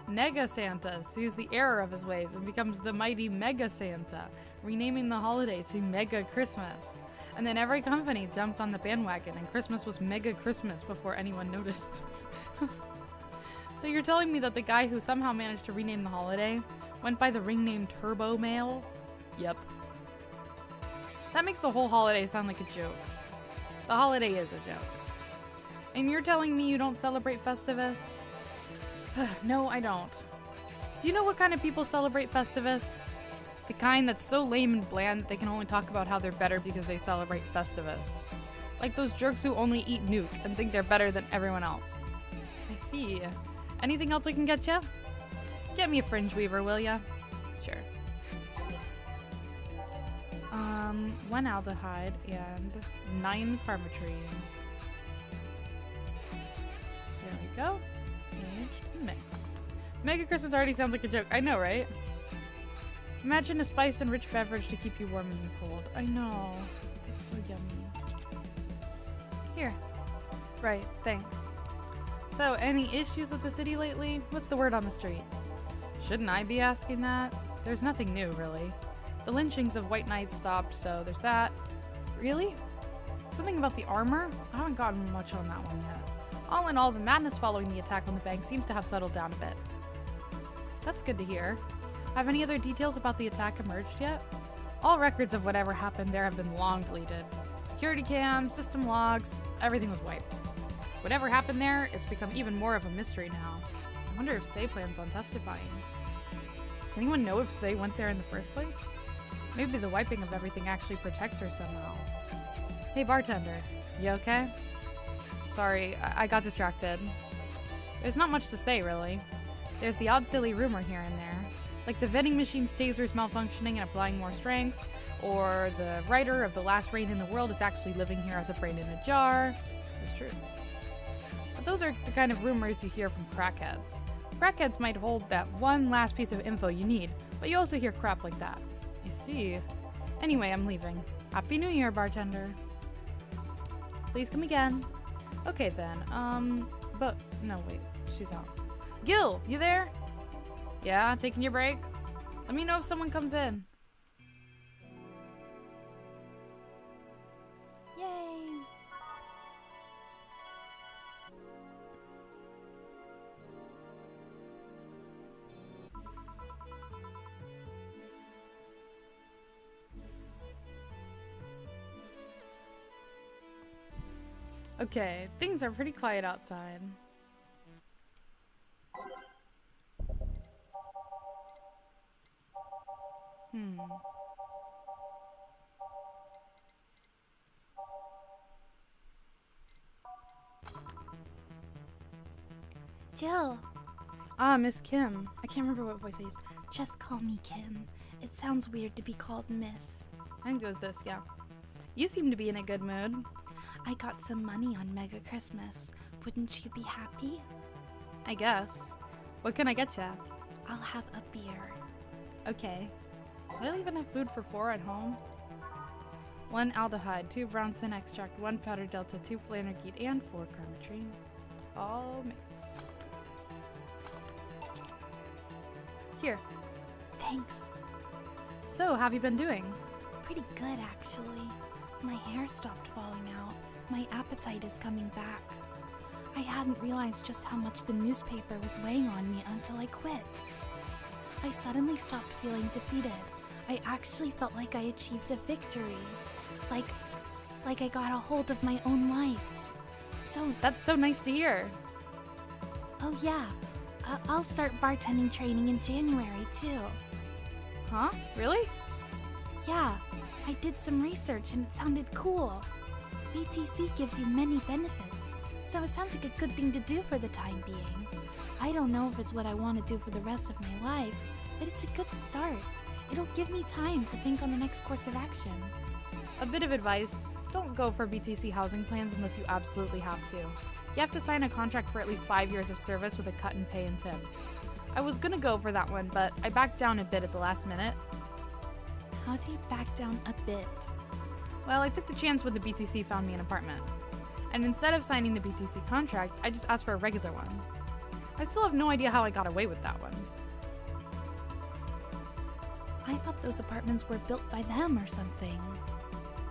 [SPEAKER 1] Nega Santa sees the error of his ways and becomes the mighty Mega Santa, renaming the holiday to Mega Christmas. And then every company jumped on the bandwagon, and Christmas was Mega Christmas before anyone noticed. So you're telling me that the guy who somehow managed to rename the holiday went by the ring name Turbo Male? Yep. That makes the whole holiday sound like a joke. The holiday is a joke. And you're telling me you don't celebrate Festivus? No, I don't. Do you know what kind of people celebrate Festivus? The kind that's so lame and bland that they can only talk about how they're better because they celebrate Festivus. Like those jerks who only eat nuke and think they're better than everyone else. I see. Anything else I can get ya? Get me a fringe weaver, will ya? Sure. 1 aldehyde and 9 carbotrine. There we go. Age and mix. Mega Christmas already sounds like a joke. I know, right? Imagine a spiced and rich beverage to keep you warm in the cold. I know. It's so yummy. Here. Right, thanks. So, any issues with the city lately? What's the word on the street? Shouldn't I be asking that? There's nothing new, really. The lynchings of White Knights stopped, so there's that. Really? Something about the armor? I haven't gotten much on that one yet. All in all, the madness following the attack on the bank seems to have settled down a bit. That's good to hear. Have any other details about the attack emerged yet? All records of whatever happened there have been long deleted. Security cams, system logs, everything was wiped. Whatever happened there, it's become even more of a mystery now. I wonder if Say plans on testifying. Does anyone know if Say went there in the first place? Maybe the wiping of everything actually protects her somehow. Hey bartender, you okay? Sorry, I got distracted. There's not much to say, really. There's the odd silly rumor here and there, like the vending machine's tasers malfunctioning and applying more strength, or the writer of The Last Rain in the World is actually living here as a brain in a jar. This is true. But those are the kind of rumors you hear from crackheads. Crackheads might hold that one last piece of info you need, but you also hear crap like that. I see. Anyway, I'm leaving. Happy New Year, bartender. Please come again. Okay then, but, no wait, she's out. Gil, you there? Yeah, taking your break? Let me know if someone comes in.
[SPEAKER 2] Yay!
[SPEAKER 1] Okay, things are pretty quiet outside.
[SPEAKER 2] Jill,
[SPEAKER 1] Ah, Miss Kim. I can't remember what voice I used.
[SPEAKER 2] just call me Kim. It sounds weird to be called Miss.
[SPEAKER 1] I think it was this, yeah. You seem to be in a good mood.
[SPEAKER 2] I got some money on Mega Christmas. Wouldn't you be happy?
[SPEAKER 1] I guess. What can I get ya?
[SPEAKER 2] I'll have a beer.
[SPEAKER 1] Okay. Do I even have food for 4 at home? 1 aldehyde, 2 brown sin extract, 1 powder delta, 2 flanergeat, and 4 carbotrine. All mixed. Here.
[SPEAKER 2] Thanks.
[SPEAKER 1] So, how have you been doing?
[SPEAKER 2] Pretty good, actually. My hair stopped falling out. My appetite is coming back. I hadn't realized just how much the newspaper was weighing on me until I quit. I suddenly stopped feeling defeated. I actually felt like I achieved a victory. Like I got a hold of my own life. So,
[SPEAKER 1] That's so nice to hear.
[SPEAKER 2] oh yeah, I'll start bartending training in January too.
[SPEAKER 1] Huh? Really?
[SPEAKER 2] Yeah, I did some research and it sounded cool. BTC gives you many benefits, so it sounds like a good thing to do for the time being. I don't know if it's what I want to do for the rest of my life, but it's a good start. It'll give me time to think on the next course of action.
[SPEAKER 1] A bit of advice. Don't go for BTC housing plans unless you absolutely have to. You have to sign a contract for at least 5 years of service with a cut in pay and tips. I was gonna go for that one, but I backed down a bit at the last minute.
[SPEAKER 2] How do you back down a bit?
[SPEAKER 1] Well, I took the chance when the BTC found me an apartment. And instead of signing the BTC contract, I just asked for a regular one. I still have no idea how I got away with that one.
[SPEAKER 2] I thought those apartments were built by them or something.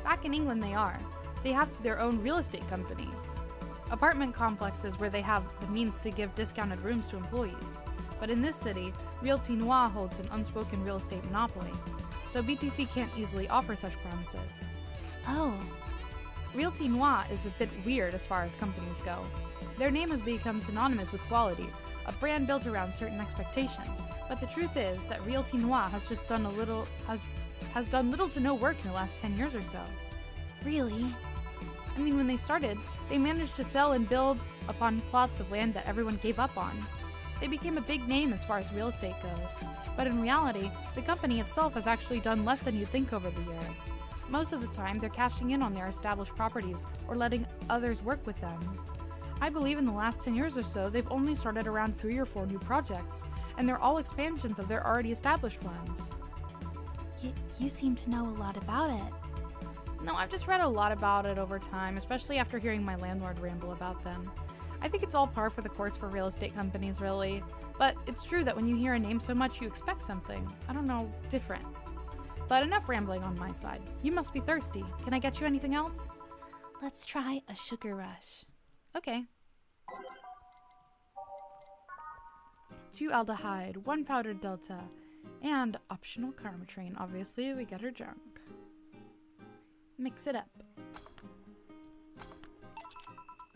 [SPEAKER 1] Back in England they are. They have their own real estate companies. Apartment complexes where they have the means to give discounted rooms to employees. But in this city, Realty Noir holds an unspoken real estate monopoly. So BTC can't easily offer such promises.
[SPEAKER 2] Oh,
[SPEAKER 1] Realty Noir is a bit weird as far as companies go. Their name has become synonymous with quality, a brand built around certain expectations, But the truth is that Realty Noir has just done has done little to no work in the last 10 years or so.
[SPEAKER 2] Really?
[SPEAKER 1] I mean, when they started, they managed to sell and build upon plots of land that everyone gave up on. They became a big name as far as real estate goes. But in reality, the company itself has actually done less than you'd think over the years. Most of the time, they're cashing in on their established properties or letting others work with them. I believe in the last 10 years or so, they've only started around 3 or 4 new projects, and they're all expansions of their already established ones.
[SPEAKER 2] You seem to know a lot about it.
[SPEAKER 1] No, I've just read a lot about it over time, especially after hearing my landlord ramble about them. I think it's all par for the course for real estate companies, really. But it's true that when you hear a name so much, you expect something, I don't know, different. But enough rambling on my side. You must be thirsty. Can I get you anything else?
[SPEAKER 2] Let's try a sugar rush.
[SPEAKER 1] Okay. 2 aldehyde, 1 powdered delta, and optional karmatrain. Obviously, we get her drunk. Mix it up.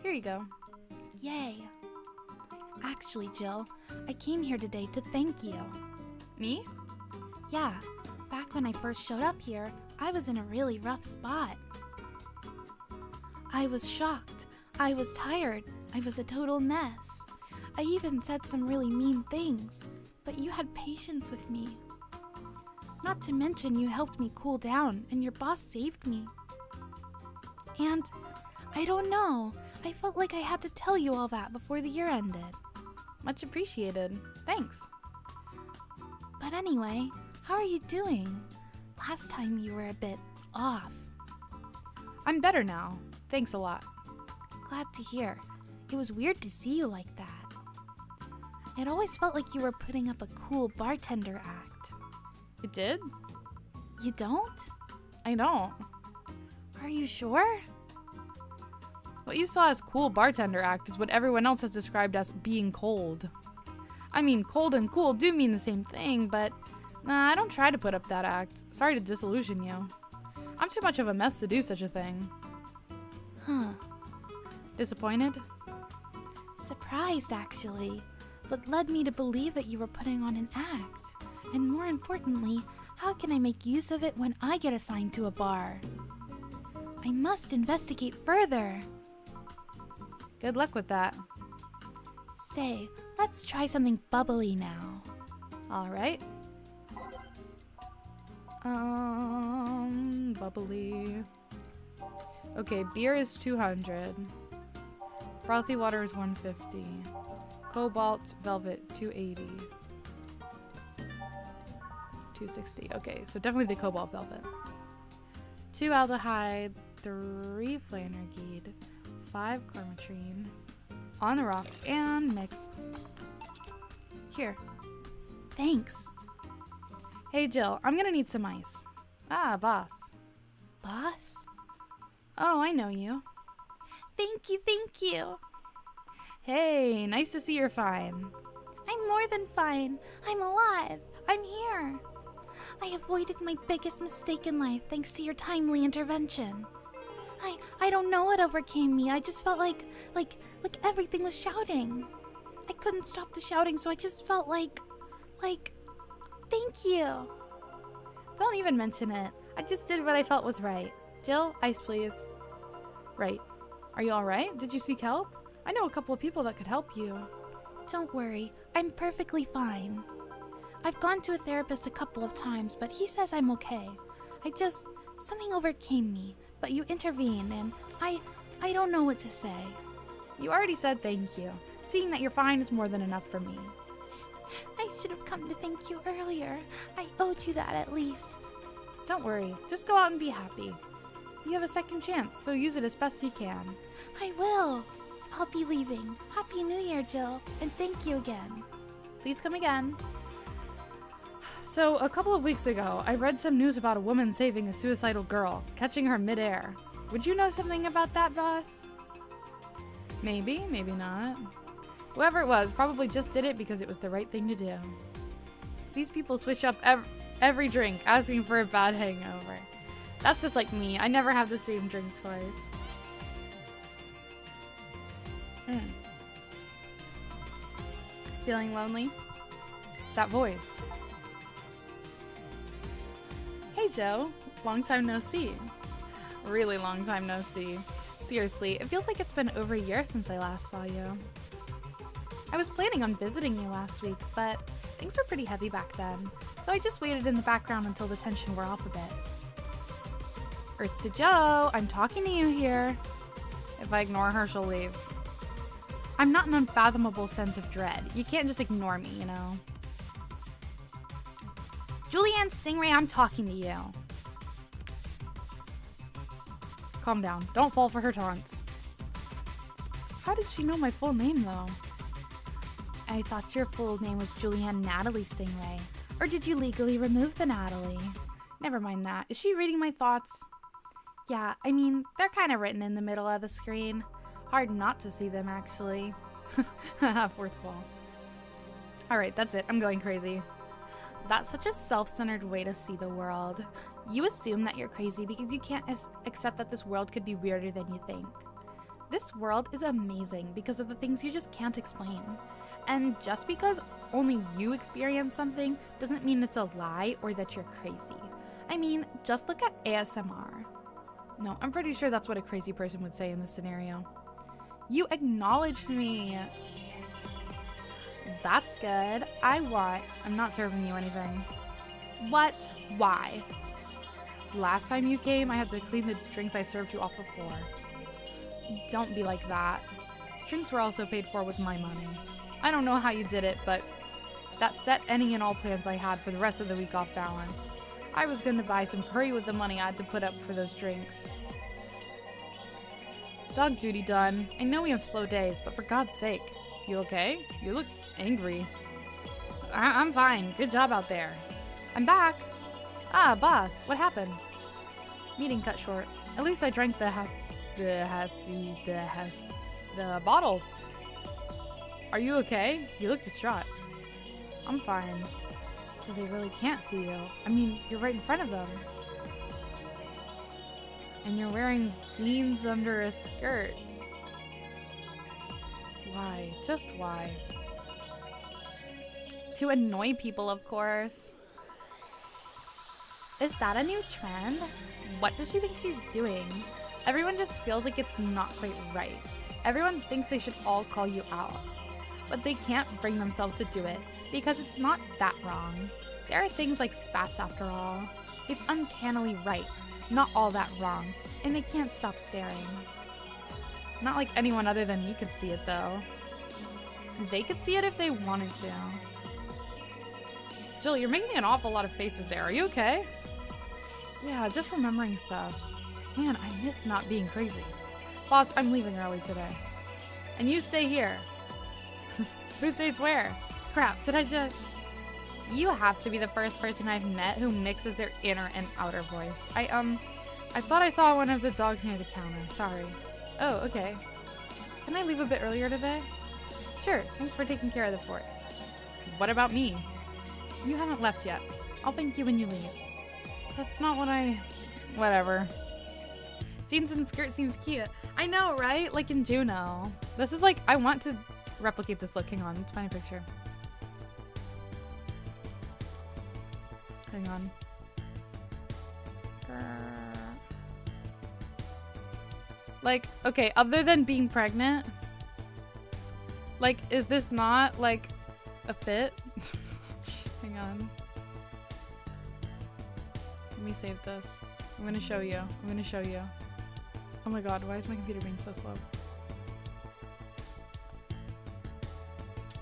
[SPEAKER 1] Here you go.
[SPEAKER 2] Yay. Actually, Jill, I came here today to thank you.
[SPEAKER 1] Me?
[SPEAKER 2] Yeah, back when I first showed up here, I was in a really rough spot. I was shocked. I was tired. I was a total mess. I even said some really mean things, but you had patience with me. Not to mention you helped me cool down, and your boss saved me. And I don't know, I felt like I had to tell you all that before the year ended.
[SPEAKER 1] Much appreciated. Thanks.
[SPEAKER 2] But anyway, how are you doing? Last time you were a bit off.
[SPEAKER 1] I'm better now. Thanks a lot.
[SPEAKER 2] Glad to hear. It was weird to see you like that. It always felt like you were putting up a cool bartender act.
[SPEAKER 1] It did?
[SPEAKER 2] You don't?
[SPEAKER 1] I don't.
[SPEAKER 2] Are you sure?
[SPEAKER 1] What you saw as cool bartender act is what everyone else has described as being cold. I mean, cold and cool do mean the same thing, but nah, I don't try to put up that act. Sorry to disillusion you. I'm too much of a mess to do such a thing.
[SPEAKER 2] Huh.
[SPEAKER 1] Disappointed?
[SPEAKER 2] Surprised, actually. What led me to believe that you were putting on an act? And more importantly, how can I make use of it when I get assigned to a bar? I must investigate further.
[SPEAKER 1] Good luck with that.
[SPEAKER 2] Say, let's try something bubbly now.
[SPEAKER 1] Alright. Bubbly. Okay, beer is 200. Frothy water is 150. Cobalt Velvet 280. 260. Okay, so definitely the Cobalt Velvet. 2 aldehyde, 3 flanergide, 5 karmatrine, on the rocks, and mixed. Here.
[SPEAKER 2] Thanks.
[SPEAKER 1] Hey Jill, I'm gonna need some ice. Ah, boss.
[SPEAKER 2] Boss?
[SPEAKER 1] Oh, I know you.
[SPEAKER 2] Thank you, thank you.
[SPEAKER 1] Hey, nice to see you're fine.
[SPEAKER 2] I'm more than fine. I'm alive. I'm here. I avoided my biggest mistake in life thanks to your timely intervention. I don't know what overcame me. I just felt like everything was shouting. I couldn't stop the shouting, so I just felt like, thank you.
[SPEAKER 1] Don't even mention it. I just did what I felt was right. Jill, ice please. Right. Are you alright? Did you seek help? I know a couple of people that could help you.
[SPEAKER 2] Don't worry. I'm perfectly fine. I've gone to a therapist a couple of times, but he says I'm okay. Something overcame me, but you intervened, and I don't know what to say.
[SPEAKER 1] You already said thank you. Seeing that you're fine is more than enough for me.
[SPEAKER 2] I should have come to thank you earlier. I owed you that at least.
[SPEAKER 1] Don't worry. Just go out and be happy. You have a second chance, so use it as best you can.
[SPEAKER 2] I will. I'll be leaving. Happy New Year, Jill, and thank you again.
[SPEAKER 1] Please come again. So, a couple of weeks ago, I read some news about a woman saving a suicidal girl, catching her midair. Would you know something about that, boss? Maybe, maybe not. Whoever it was probably just did it because it was the right thing to do. These people switch up every drink, asking for a bad hangover. That's just like me. I never have the same drink twice. Feeling lonely? That voice. Hey Joe, long time no see. Really long time no see. Seriously, it feels like it's been over a year since I last saw you. I was planning on visiting you last week, but things were pretty heavy back then, so I just waited in the background until the tension wore off a bit. Earth to Joe, I'm talking to you here. If I ignore her, she'll leave. I'm not an unfathomable sense of dread. You can't just ignore me, you know? Julianne Stingray, I'm talking to you. Calm down. Don't fall for her taunts. How did she know my full name, though? I thought your full name was Julianne Natalie Stingray. Or did you legally remove the Natalie? Never mind that. Is she reading my thoughts? Yeah, I mean, they're kind of written in the middle of the screen. Hard not to see them, actually. Fourth wall. Alright, that's it. I'm going crazy. That's such a self-centered way to see the world. You assume that you're crazy because you can't accept that this world could be weirder than you think. This world is amazing because of the things you just can't explain. And just because only you experience something doesn't mean it's a lie or that you're crazy. I mean, just look at ASMR. No, I'm pretty sure that's what a crazy person would say in this scenario. You acknowledged me. Shit. That's good. I'm not serving you anything. What? Why? Last time you came, I had to clean the drinks I served you off the floor. Don't be like that. Drinks were also paid for with my money. I don't know how you did it, but that set any and all plans I had for the rest of the week off balance. I was going to buy some curry with the money I had to put up for those drinks. Dog duty done. I know we have slow days, but for God's sake. You okay? You look angry. I'm fine. Good job out there. I'm back. Ah, boss. What happened? Meeting cut short. At least I drank the bottles. Are you okay? You look distraught. I'm fine. So they really can't see you. I mean, you're right in front of them. And you're wearing jeans under a skirt. Why? Just why? To annoy people, of course. Is that a new trend? What does she think she's doing? Everyone just feels like it's not quite right. Everyone thinks they should all call you out. But they can't bring themselves to do it because it's not that wrong. There are things like spats after all. It's uncannily right, not all that wrong, and they can't stop staring. Not like anyone other than me could see it though. They could see it if they wanted to. Jill, you're making an awful lot of faces there. Are you okay? Yeah, just remembering stuff. Man, I miss not being crazy. Boss, I'm leaving early today. And you stay here. Who stays where? Crap, did I just... You have to be the first person I've met who mixes their inner and outer voice. I thought I saw one of the dogs near the counter. Sorry. Oh, okay. Can I leave a bit earlier today? Sure, thanks for taking care of the fort. What about me? You haven't left yet. I'll thank you when you leave. That's not what I... Whatever. Jeans and skirt seems cute. I know, right? Like in Juno. This is like... I want to replicate this look. Hang on. Let's find a picture. Hang on. Like, okay, other than being pregnant, like, is this not, like, a fit? Hang on. Let me save this. I'm gonna show you. I'm gonna show you. Oh my god, why is my computer being so slow?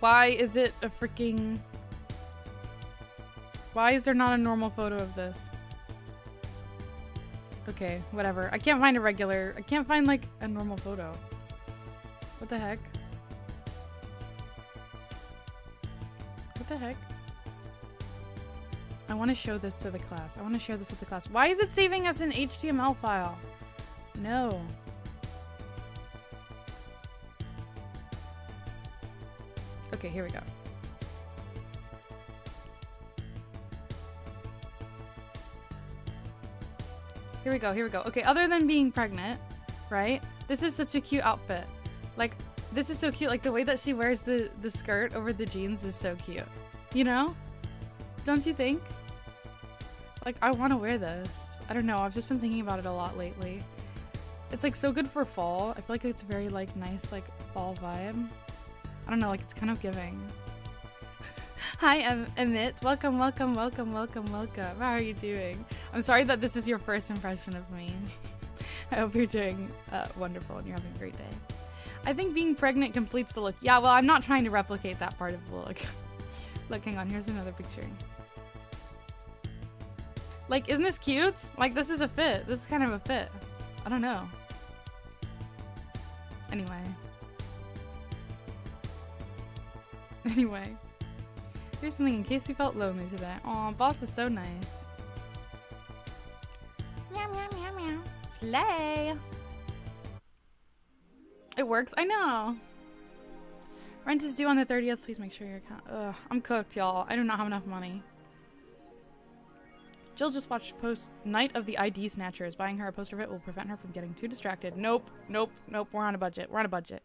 [SPEAKER 1] Why is it a freaking... Why is there not a normal photo of this? Okay, whatever. I can't find a regular... I can't find, like, a normal photo. What the heck? What the heck? I want to show this to the class. I want to share this with the class. Why is it saving us an HTML file? No. Okay, here we go. Here we go, here we go. Okay, other than being pregnant, right? This is such a cute outfit. Like, this is so cute. Like, the way that she wears the skirt over the jeans is so cute. You know? Don't you think? Like, I want to wear this. I don't know. I've just been thinking about it a lot lately. It's like so good for fall. I feel like it's very like nice like fall vibe. I don't know, like it's kind of giving. Hi, I'm Emmett. Welcome, welcome, welcome, welcome, welcome. How are you doing? I'm sorry that this is your first impression of me. I hope you're doing wonderful and you're having a great day. I think being pregnant completes the look. Yeah, well, I'm not trying to replicate that part of the look. Look, hang on, here's another picture. Like, isn't this cute? Like, this is a fit. This is kind of a fit. I don't know. Anyway. Here's something in case you felt lonely today. Aw, boss is so nice. Meow, meow, meow, meow. Slay! It works? I know. Rent is due on the 30th. Please make sure your account... Ugh, I'm cooked, y'all. I do not have enough money. Jill just watched post Night of the ID Snatchers. Buying her a poster of it will prevent her from getting too distracted. Nope, nope, nope. We're on a budget. We're on a budget.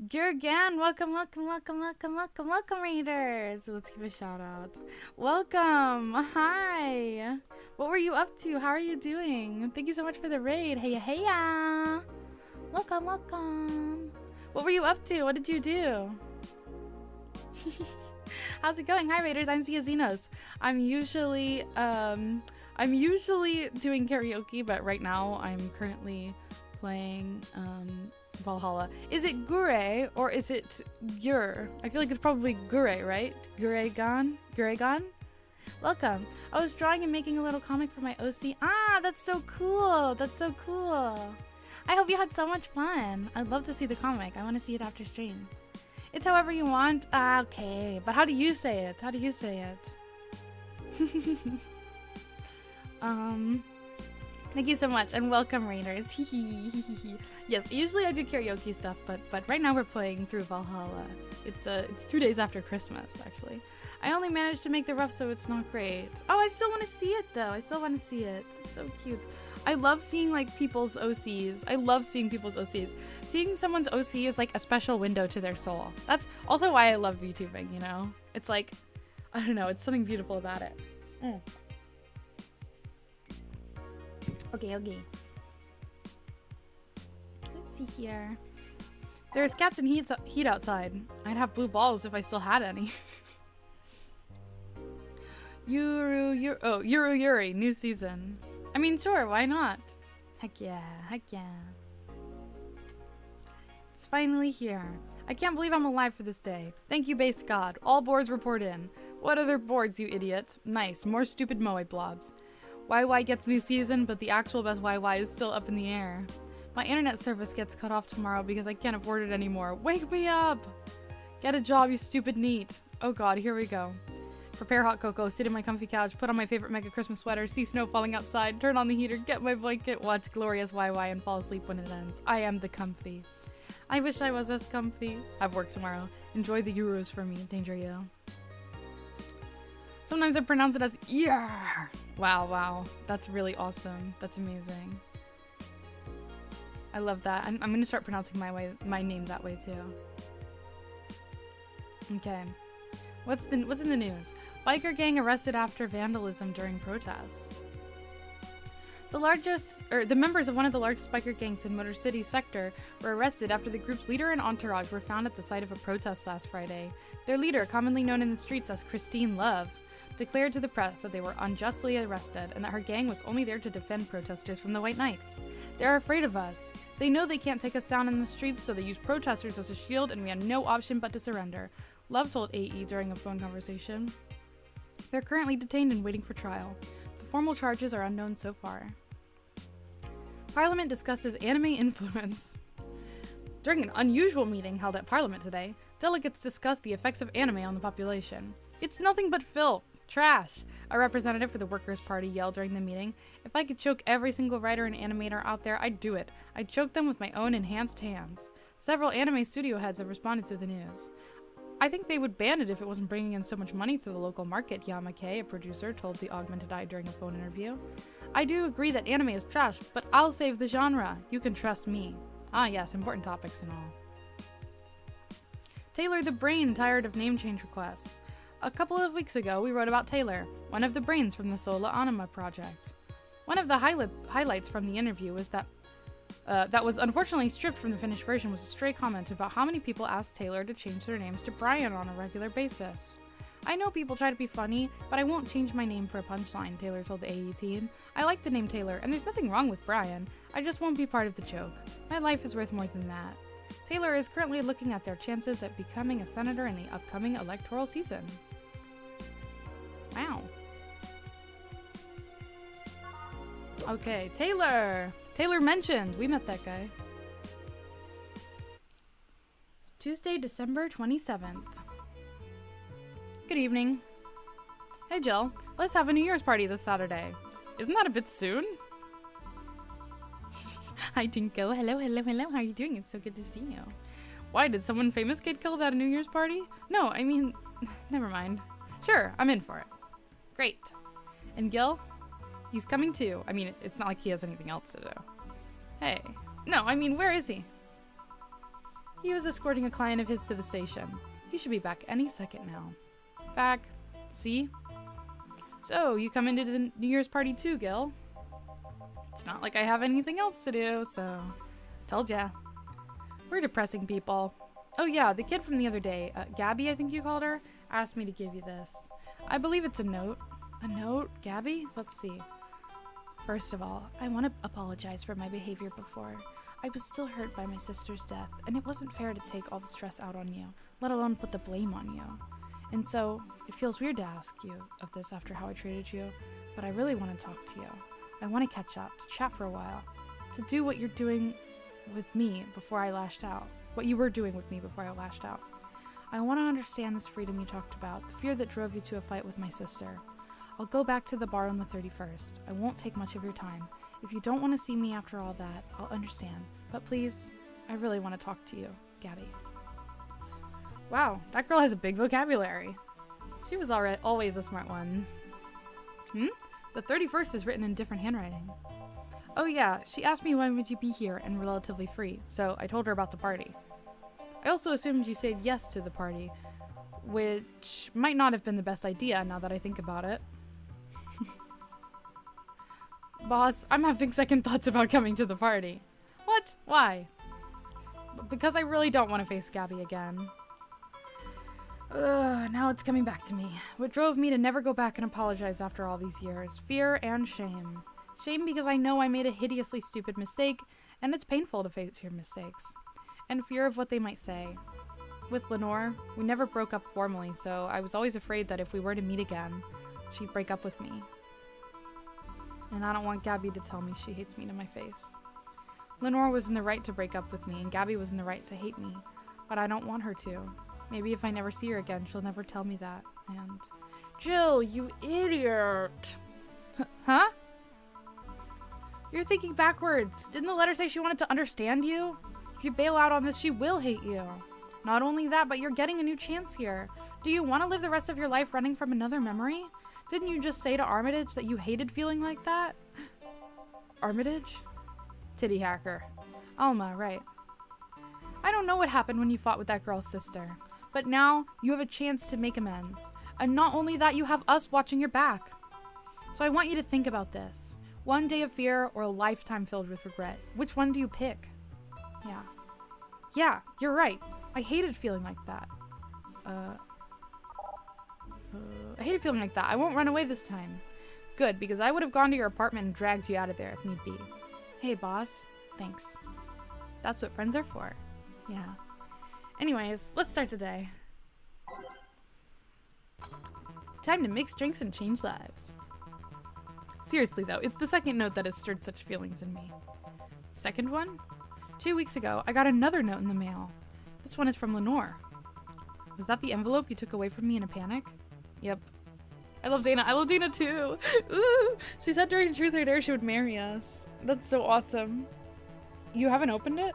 [SPEAKER 1] Gurgan, welcome, welcome, welcome, welcome, welcome, welcome, readers. Let's give a shout out. Welcome. Hi. What were you up to? How are you doing? Thank you so much for the raid. Hey, hey, ya. Welcome, welcome. What were you up to? What did you do? How's it going? Hi, raiders. I'm Sia Xenos. I'm usually doing karaoke, but right now I'm currently playing Valhalla. Is it Gure or is it Gur? I feel like it's probably Gure, right? Guregan? Guregan? Welcome. I was drawing and making a little comic for my OC. Ah, that's so cool. That's so cool. I hope you had so much fun. I'd love to see the comic. I want to see it after stream. It's however you want. Ah, okay. But how do you say it? How do you say it? Thank you so much and welcome, raiders. Yes, usually I do karaoke stuff, but right now we're playing through Valhalla. It's 2 days after Christmas, actually. I only managed to make the rough, so it's not great. Oh, I still want to see it though. I still want to see it. It's so cute. I love seeing like people's OCs. I love seeing people's OCs. Seeing someone's OC is like a special window to their soul. That's also why I love VTubing, you know? It's like, I don't know, it's something beautiful about it. Okay, okay. Let's see here. There's cats and heat outside. I'd have blue balls if I still had any. Yuri, new season. I mean, sure, why not? Heck yeah, heck yeah. It's finally here. I can't believe I'm alive for this day. Thank you, based God. All boards report in. What other boards, you idiot? Nice, more stupid moe blobs. YY gets new season, but the actual best YY is still up in the air. My internet service gets cut off tomorrow because I can't afford it anymore. Wake me up! Get a job, you stupid neat. Oh god, here we go. Prepare hot cocoa, sit in my comfy couch, put on my favorite mega Christmas sweater, see snow falling outside, turn on the heater, get my blanket, watch glorious YY and fall asleep when it ends. I am the comfy. I wish I was as comfy. Have work tomorrow. Enjoy the euros for me. Danger you. Sometimes I pronounce it as yeah. Wow, wow. That's really awesome. That's amazing. I love that. I'm gonna start pronouncing my name that way too. Okay. What's in the news? Biker gang arrested after vandalism during protests. The members of one of the largest biker gangs in Motor City sector were arrested after the group's leader and entourage were found at the site of a protest last Friday. Their leader, commonly known in the streets as Christine Love, declared to the press that they were unjustly arrested and that her gang was only there to defend protesters from the White Knights. They are afraid of us. They know they can't take us down in the streets, so they use protesters as a shield, and we had no option but to surrender, Love told AE during a phone conversation. They're currently detained and waiting for trial. The formal charges are unknown so far. Parliament discusses anime influence. During an unusual meeting held at Parliament today, delegates discussed the effects of anime on the population. It's nothing but filth. Trash! A representative for the Workers' Party yelled during the meeting. If I could choke every single writer and animator out there, I'd do it. I'd choke them with my own enhanced hands. Several anime studio heads have responded to the news. I think they would ban it if it wasn't bringing in so much money to the local market, Yamake, a producer, told the Augmented Eye during a phone interview. I do agree that anime is trash, but I'll save the genre. You can trust me. Ah yes, important topics and all. Taylor the Brain tired of name change requests. A couple of weeks ago, we wrote about Taylor, one of the brains from the Sola Anima project. One of the highlights from the interview was that was unfortunately stripped from the finished version was a stray comment about how many people asked Taylor to change their names to Brian on a regular basis. I know people try to be funny, but I won't change my name for a punchline, Taylor told the AE team. I like the name Taylor, and there's nothing wrong with Brian. I just won't be part of the joke. My life is worth more than that. Taylor is currently looking at their chances at becoming a senator in the upcoming electoral season. Wow. Okay, Taylor! Taylor mentioned! We met that guy. Tuesday, December 27th. Good evening. Hey Jill, let's have a New Year's party this Saturday. Isn't that a bit soon? Hi Tinko, hello, how are you doing? It's so good to see you. Why, did someone famous get killed at a New Year's party? No, I mean, never mind. Sure, I'm in for it. Great. And Gil? He's coming too. I mean, it's not like he has anything else to do. Hey. No, I mean, where is he? He was escorting a client of his to the station. He should be back any second now. Back. See? So, you come into the New Year's party too, Gil? It's not like I have anything else to do, so... Told ya. We're depressing people. Oh yeah, the kid from the other day, Gabby I think you called her, asked me to give you this. I believe it's a note. A note? Gabby? Let's see. First of all, I want to apologize for my behavior before. I was still hurt by my sister's death, and it wasn't fair to take all the stress out on you, let alone put the blame on you. And so, it feels weird to ask you of this after how I treated you, but I really want to talk to you. I want to catch up, to chat for a while, to do what you're doing with me before I lashed out. What you were doing with me before I lashed out. I want to understand this freedom you talked about, the fear that drove you to a fight with my sister. I'll go back to the bar on the 31st. I won't take much of your time. If you don't want to see me after all that, I'll understand. But please, I really want to talk to you, Gabby. Wow, that girl has a big vocabulary. She was always a smart one. The 31st is written in different handwriting. Oh yeah, she asked me when would you be here and relatively free, so I told her about the party. I also assumed you said yes to the party, which might not have been the best idea now that I think about it. Boss, I'm having second thoughts about coming to the party. What? Why? Because I really don't want to face Gabby again. Now it's coming back to me. What drove me to never go back and apologize after all these years? Fear and shame. Shame because I know I made a hideously stupid mistake, and it's painful to face your mistakes. And fear of what they might say. With Lenore, we never broke up formally, so I was always afraid that if we were to meet again, she'd break up with me. And I don't want Gabby to tell me she hates me to my face. Lenore was in the right to break up with me, and Gabby was in the right to hate me, but I don't want her to. Maybe if I never see her again, she'll never tell me that, and... Jill, you idiot! Huh? You're thinking backwards. Didn't the letter say she wanted to understand you? If you bail out on this, she will hate you. Not only that, but you're getting a new chance here. Do you want to live the rest of your life running from another memory? Didn't you just say to Armitage that you hated feeling like that? Armitage? Titty hacker. Alma, right. I don't know what happened when you fought with that girl's sister, but now you have a chance to make amends. And not only that, you have us watching your back. So I want you to think about this. One day of fear or a lifetime filled with regret. Which one do you pick? Yeah. Yeah, you're right. I hated feeling like that. I hated feeling like that. I won't run away this time. Good, because I would have gone to your apartment and dragged you out of there if need be. Hey, boss. Thanks. That's what friends are for. Yeah. Anyways, let's start the day. Time to mix drinks and change lives. Seriously though, it's the second note that has stirred such feelings in me. Second one? 2 weeks ago, I got another note in the mail. This one is from Lenore. Was that the envelope you took away from me in a panic? Yep. I love Dana. I love Dana too. Ooh. She said during Truth or Dare she would marry us. That's so awesome. You haven't opened it?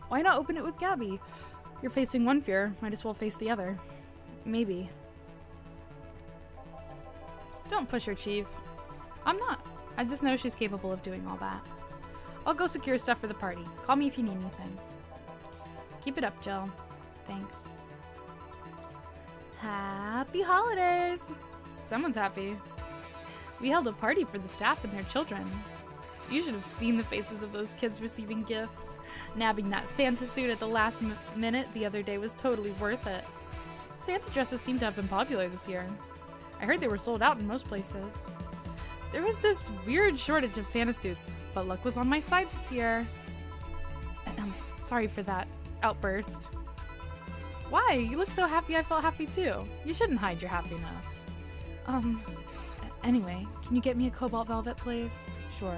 [SPEAKER 1] Why not open it with Gabby? You're facing one fear. Might as well face the other. Maybe. Don't push her, Chief. I'm not. I just know she's capable of doing all that. I'll go secure stuff for the party. Call me if you need anything. Keep it up, Jill. Thanks. Happy holidays! Someone's happy. We held a party for the staff and their children. You should have seen the faces of those kids receiving gifts. Nabbing that Santa suit at the last minute the other day was totally worth it. Santa dresses seem to have been popular this year. I heard they were sold out in most places. There was this weird shortage of Santa suits, but luck was on my side this year. Sorry for that outburst. Why? You look so happy I felt happy too. You shouldn't hide your happiness. Anyway, can you get me a cobalt velvet, please? Sure.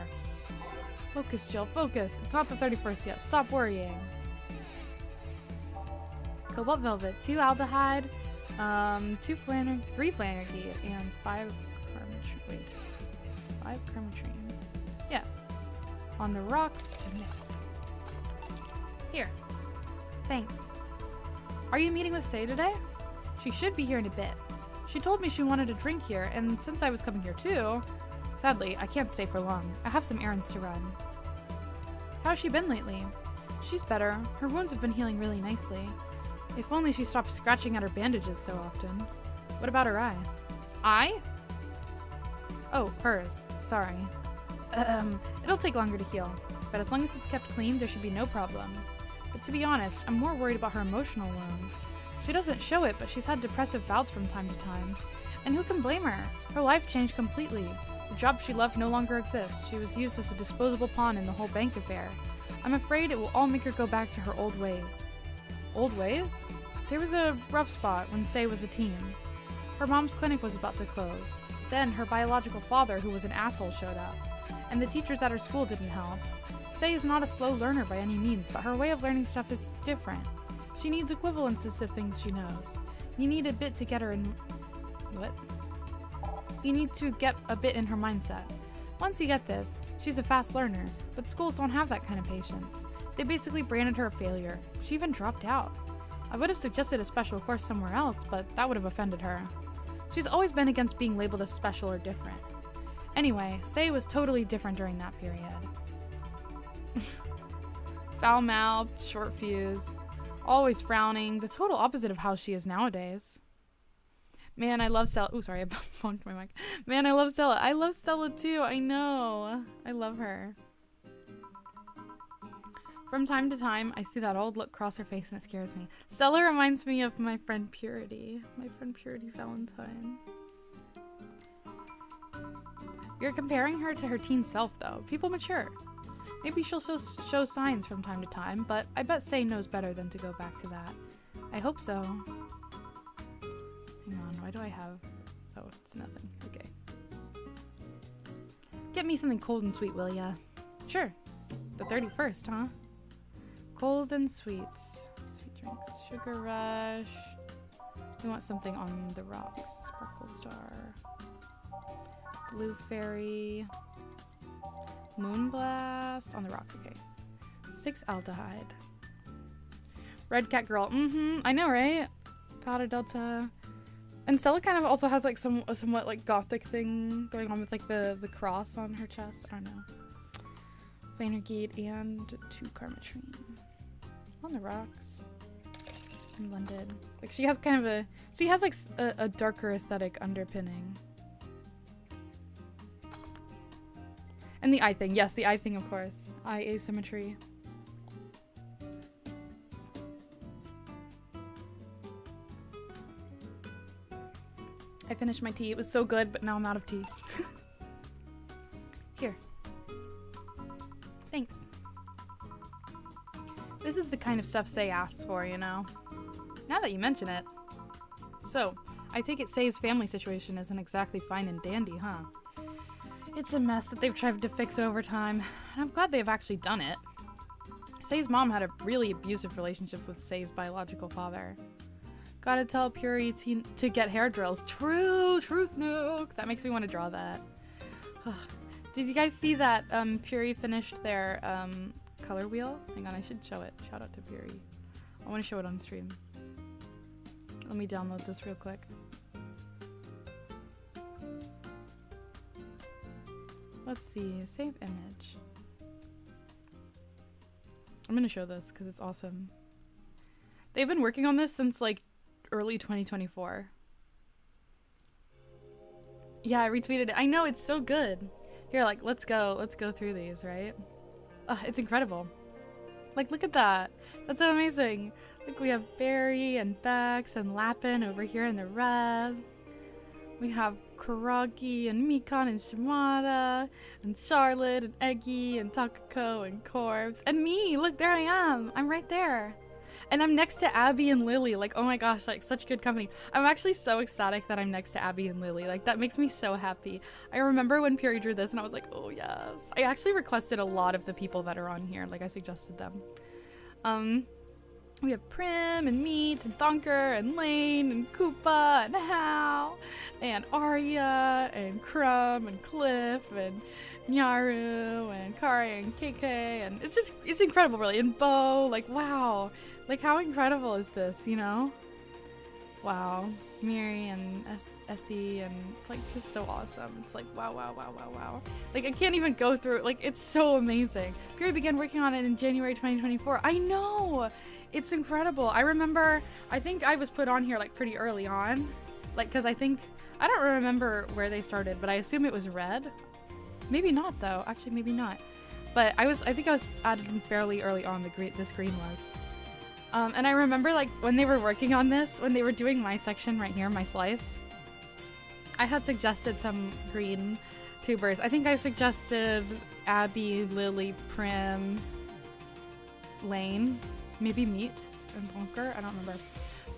[SPEAKER 1] Focus, Jill, focus. It's not the 31st yet. Stop worrying. Cobalt velvet, 2 aldehyde, 3 flanergy, and 5 carmetrine. Yeah. On the rocks to mix. Here. Thanks. Are you meeting with Say today? She should be here in a bit. She told me she wanted a drink here, and since I was coming here too, sadly, I can't stay for long. I have some errands to run. How's she been lately? She's better. Her wounds have been healing really nicely. If only she stopped scratching at her bandages so often. What about her eye? Eye? Oh, hers. Sorry. It'll take longer to heal, but as long as it's kept clean, there should be no problem. But to be honest, I'm more worried about her emotional wounds. She doesn't show it, but she's had depressive bouts from time to time. And who can blame her? Her life changed completely. The job she loved no longer exists. She was used as a disposable pawn in the whole bank affair. I'm afraid it will all make her go back to her old ways. Old ways? There was a rough spot when Say was a teen. Her mom's clinic was about to close. Then her biological father, who was an asshole, showed up. And the teachers at her school didn't help. Say is not a slow learner by any means, but her way of learning stuff is different. She needs equivalences to things she knows. You need a bit to get her in... What? You need to get a bit in her mindset. Once you get this, she's a fast learner, but schools don't have that kind of patience. They basically branded her a failure. She even dropped out. I would have suggested a special course somewhere else, but that would have offended her. She's always been against being labeled as special or different. Anyway, Say was totally different during that period. Foul-mouthed, short fuse, always frowning, the total opposite of how she is nowadays. Man, I love Stella. Oh, sorry, I bonked my mic. Man, I love Stella. I love Stella too. I know. I love her. From time to time, I see that old look cross her face and it scares me. Stella reminds me of my friend Purity. My friend Purity Valentine. You're comparing her to her teen self, though. People mature. Maybe she'll show signs from time to time, but I bet Say knows better than to go back to that. I hope so. Hang on, why do I have... Oh, it's nothing. Okay. Get me something cold and sweet, will ya? Sure. The 31st, huh? Cold and sweets. Sweet drinks. Sugar Rush. We want something on the rocks. Sparkle Star. Blue Fairy. Moonblast. On the rocks, okay. 6 aldehyde. Red Cat Girl. I know, right? Powder Delta. And Stella kind of also has like a somewhat like gothic thing going on with like the cross on her chest. I don't know. Flanergate and 2 Carmetrine. On the rocks. And blended. Like she has kind of like a darker aesthetic underpinning. And the eye thing. Yes, the eye thing, of course. Eye asymmetry. I finished my tea. It was so good, but now I'm out of tea. Here. Thanks. This is the kind of stuff Say asks for, you know? Now that you mention it. So, I take it Say's family situation isn't exactly fine and dandy, huh? It's a mess that they've tried to fix over time, and I'm glad they've actually done it. Say's mom had a really abusive relationship with Say's biological father. Gotta tell Puri to get hair drills. True! Truth nuke! That makes me want to draw that. Did you guys see that Puri finished their color wheel? Hang on, I should show it. Shout out to Puri. I want to show it on stream. Let me download this real quick. Let's see. Save image. I'm gonna show this because it's awesome. They've been working on this since like early 2024. Yeah, I retweeted it. I know, it's so good. Here, like, let's go through these, right? It's incredible. Like, look at that. That's so amazing. Like, we have Barry and Bex and Lappin over here in the red. We have Kuragi and Mikon and Shimada and Charlotte and Eggy and Takako and Corpse. And me! Look, there I am! I'm right there. And I'm next to Abby and Lily. Like, oh my gosh, like, such good company. I'm actually so ecstatic that I'm next to Abby and Lily. Like, that makes me so happy. I remember when Piri drew this and I was like, oh yes. I actually requested a lot of the people that are on here. Like, I suggested them. We have Prim and Meat and Thunker and Lane and Koopa and Hal and Arya and Crumb and Cliff and Nyaru and Kari and KK, and it's incredible, really. And Bo, like, wow. Like, how incredible is this, you know? Wow. Miri and Essie, and it's like just so awesome. It's like wow, wow, wow, wow, wow. Like, I can't even go through it. Like, it's so amazing. Piri began working on it in January 2024. I know! It's incredible. I remember, I think I was put on here like pretty early on. Like, cause I don't remember where they started, but I assume it was red. Maybe not though. Actually, maybe not. But I think I was added in fairly early on. This green was. And I remember, like, when they were working on this, when they were doing my section right here, my slice, I had suggested some green tubers. I think I suggested Abby, Lily, Prim, Lane, maybe Meat, and Bonker. I don't remember.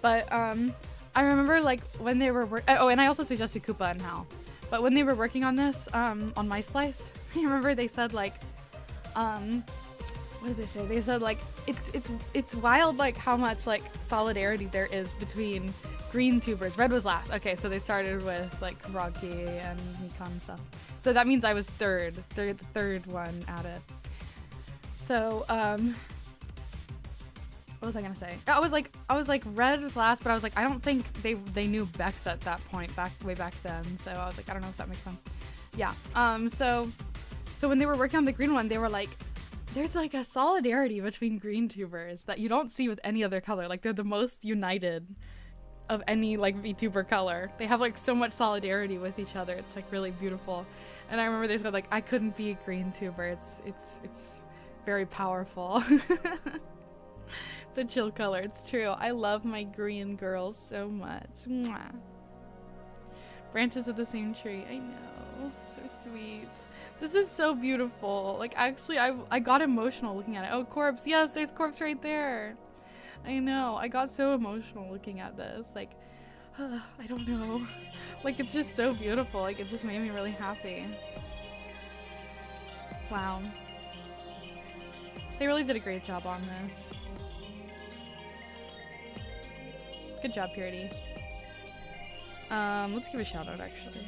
[SPEAKER 1] But I remember, like, when they were oh, and I also suggested Koopa and Hal. But when they were working on this, on my slice, I remember they said, like, what did they say? They said, like, it's wild, like, how much, like, solidarity there is between green tubers. Red was last. Okay, so they started with, like, Rocky and Mikon and stuff. So that means I was the third one added. So, what was I gonna say? I was like Red was last, but I was like, I don't think they knew Bex at that point, way back then. So I was like, I don't know if that makes sense. Yeah. So when they were working on the green one, they were like, there's like a solidarity between green tubers that you don't see with any other color. Like, they're the most united of any, like, VTuber color. They have, like, so much solidarity with each other. It's, like, really beautiful. And I remember they said, like, I couldn't be a green tuber. It's very powerful. It's a chill color. It's true. I love my green girls so much. Mwah. Branches of the same tree. I know. So sweet. This is so beautiful. Like, actually, I got emotional looking at it. Oh, Corpse. Yes, there's Corpse right there. I know. I got so emotional looking at this. Like, I don't know. Like, it's just so beautiful. Like, it just made me really happy. Wow. They really did a great job on this. Good job, Purity. Let's give a shout out, actually.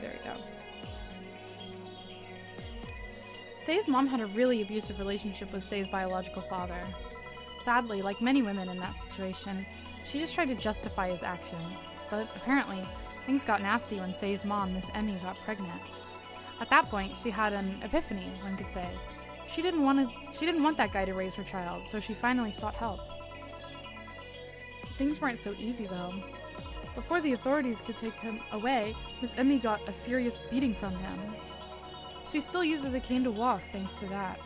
[SPEAKER 1] There we go. Say's mom had a really abusive relationship with Say's biological father. Sadly, like many women in that situation, she just tried to justify his actions. But apparently, things got nasty when Say's mom, Miss Emmy, got pregnant. At that point, she had an epiphany, one could say. She didn't want that guy to raise her child, so she finally sought help. Things weren't so easy, though. Before the authorities could take him away, Miss Emmy got a serious beating from him. She still uses a cane to walk thanks to that.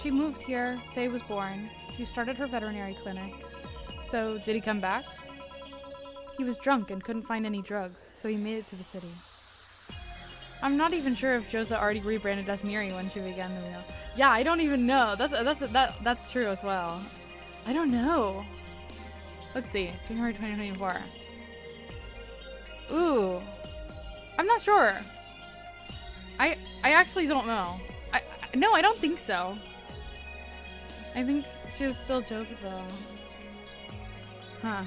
[SPEAKER 1] She moved here, Say was born, she started her veterinary clinic. So, did he come back? He was drunk and couldn't find any drugs, so he made it to the city. I'm not even sure if Josa already rebranded as Miri when she began the wheel. Yeah, I don't even know. That's true as well. I don't know. Let's see. January 2024. Ooh. I'm not sure. I actually don't know. No, I don't think so. I think she was still Josephine. Huh.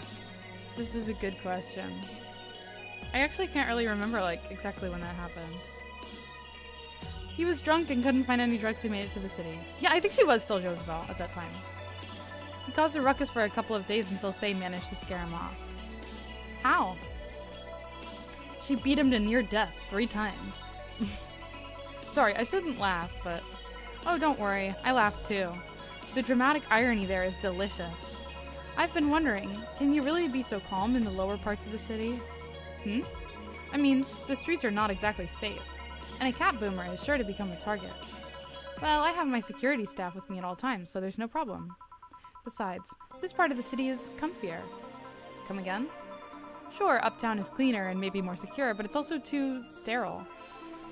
[SPEAKER 1] This is a good question. I actually can't really remember, like, exactly when that happened. He was drunk and couldn't find any drugs, so he made it to the city. Yeah, I think she was still Josebel at that time. He caused a ruckus for a couple of days until Say managed to scare him off. How? She beat him to near death 3 times. Sorry, I shouldn't laugh, but Oh, don't worry. I laughed too. The dramatic irony there is delicious. I've been wondering, can you really be so calm in the lower parts of the city? I mean, the streets are not exactly safe, and a cat boomer is sure to become a target. Well, I have my security staff with me at all times, so there's no problem. Besides, this part of the city is comfier. Come again? Sure, uptown is cleaner and maybe more secure, but it's also too sterile.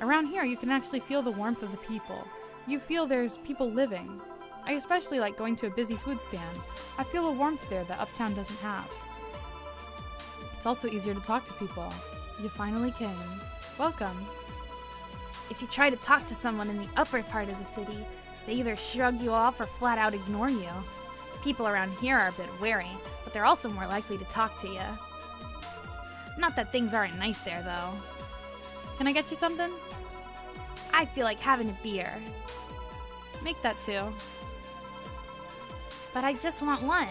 [SPEAKER 1] Around here, you can actually feel the warmth of the people. You feel there's people living. I especially like going to a busy food stand. I feel a warmth there that uptown doesn't have. It's also easier to talk to people. You finally came. Welcome.
[SPEAKER 2] If you try to talk to someone in the upper part of the city, they either shrug you off or flat out ignore you. People around here are a bit wary, but they're also more likely to talk to you. Not that things aren't nice there, though.
[SPEAKER 1] Can I get you something?
[SPEAKER 2] I feel like having a beer.
[SPEAKER 1] Make that too.
[SPEAKER 2] But I just want one.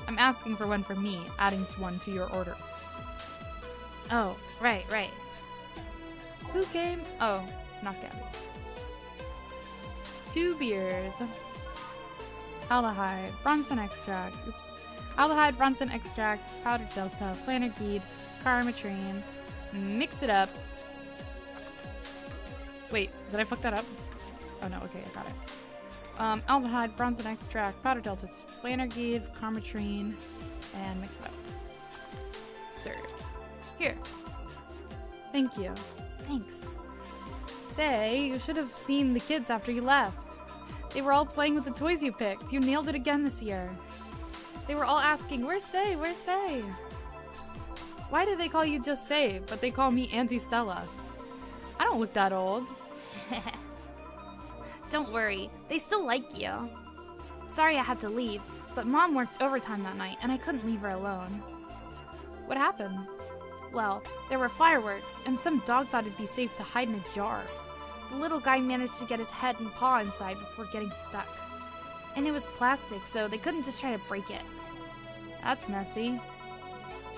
[SPEAKER 1] I'm asking for one for me, adding one to your order.
[SPEAKER 2] Oh, right.
[SPEAKER 1] Who came? Oh, not Gabby. 2 beers. Aldehyde, Bronson extract. Oops. Aldehyde, Bronson extract, powdered delta, flanergied, carmetrine. Mix it up. Wait, did I fuck that up? Oh no, okay, I got it. Aldehyde, Bronson extract, powdered delta, flanergied, carmetrine, and mix it up. Serve. Here. Thank you.
[SPEAKER 2] Thanks.
[SPEAKER 1] Say, you should have seen the kids after you left. They were all playing with the toys you picked. You nailed it again this year. They were all asking, where's Say? Where's Say? Why do they call you just Say, but they call me Auntie Stella? I don't look that old.
[SPEAKER 2] Don't worry, they still like you. Sorry I had to leave, but Mom worked overtime that night and I couldn't leave her alone.
[SPEAKER 1] What happened?
[SPEAKER 2] Well, there were fireworks, and some dog thought it'd be safe to hide in a jar. The little guy managed to get his head and paw inside before getting stuck. And it was plastic, so they couldn't just try to break it.
[SPEAKER 1] That's messy.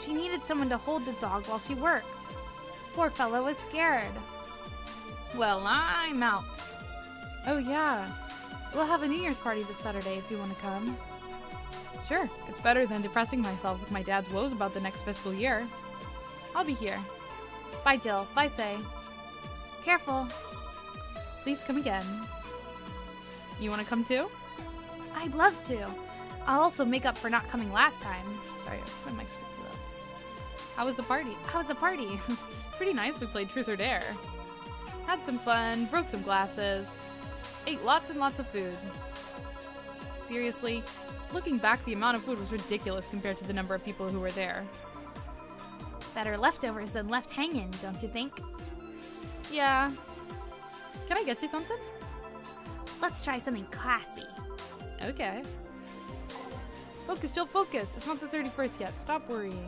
[SPEAKER 2] She needed someone to hold the dog while she worked. Poor fellow was scared.
[SPEAKER 1] Well, I'm out. Oh yeah. We'll have a New Year's party this Saturday if you want to come. Sure, it's better than depressing myself with my dad's woes about the next fiscal year. I'll be here.
[SPEAKER 2] Bye, Jill. Bye, Say. Careful.
[SPEAKER 1] Please come again. You want to come too?
[SPEAKER 2] I'd love to. I'll also make up for not coming last time.
[SPEAKER 1] Sorry, my mic's a bit too loud. How was the party? Pretty nice. We played Truth or Dare. Had some fun, broke some glasses, ate lots and lots of food. Seriously, looking back, the amount of food was ridiculous compared to the number of people who were there.
[SPEAKER 2] Better leftovers than left hanging, don't you think?
[SPEAKER 1] Yeah. Can I get you something?
[SPEAKER 2] Let's try something classy.
[SPEAKER 1] Okay. Focus, Jill, focus. It's not the 31st yet. Stop worrying.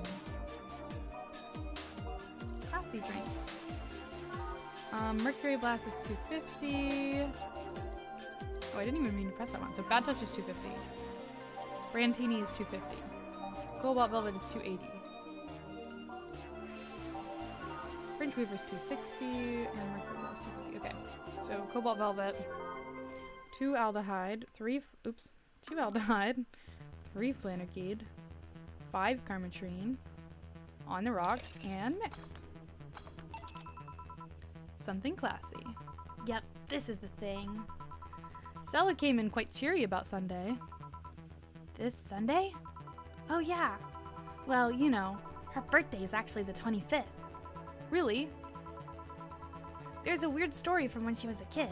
[SPEAKER 1] Classy drink. Mercury Blast is 250. Oh, I didn't even mean to press that one. So Bad Touch is 250. Brantini is 250. Cobalt Velvet is 280. French Weaver is 260. And Mercury Blast 250. Okay. So Cobalt Velvet, 2 aldehyde, 2 aldehyde, 3 flanergied, 5 carmetrine, on the rocks, and mixed. Something classy.
[SPEAKER 2] Yep, this is the thing.
[SPEAKER 1] Stella came in quite cheery about Sunday.
[SPEAKER 2] This Sunday? Oh yeah. Well, you know, her birthday is actually the 25th.
[SPEAKER 1] Really?
[SPEAKER 2] There's a weird story from when she was a kid.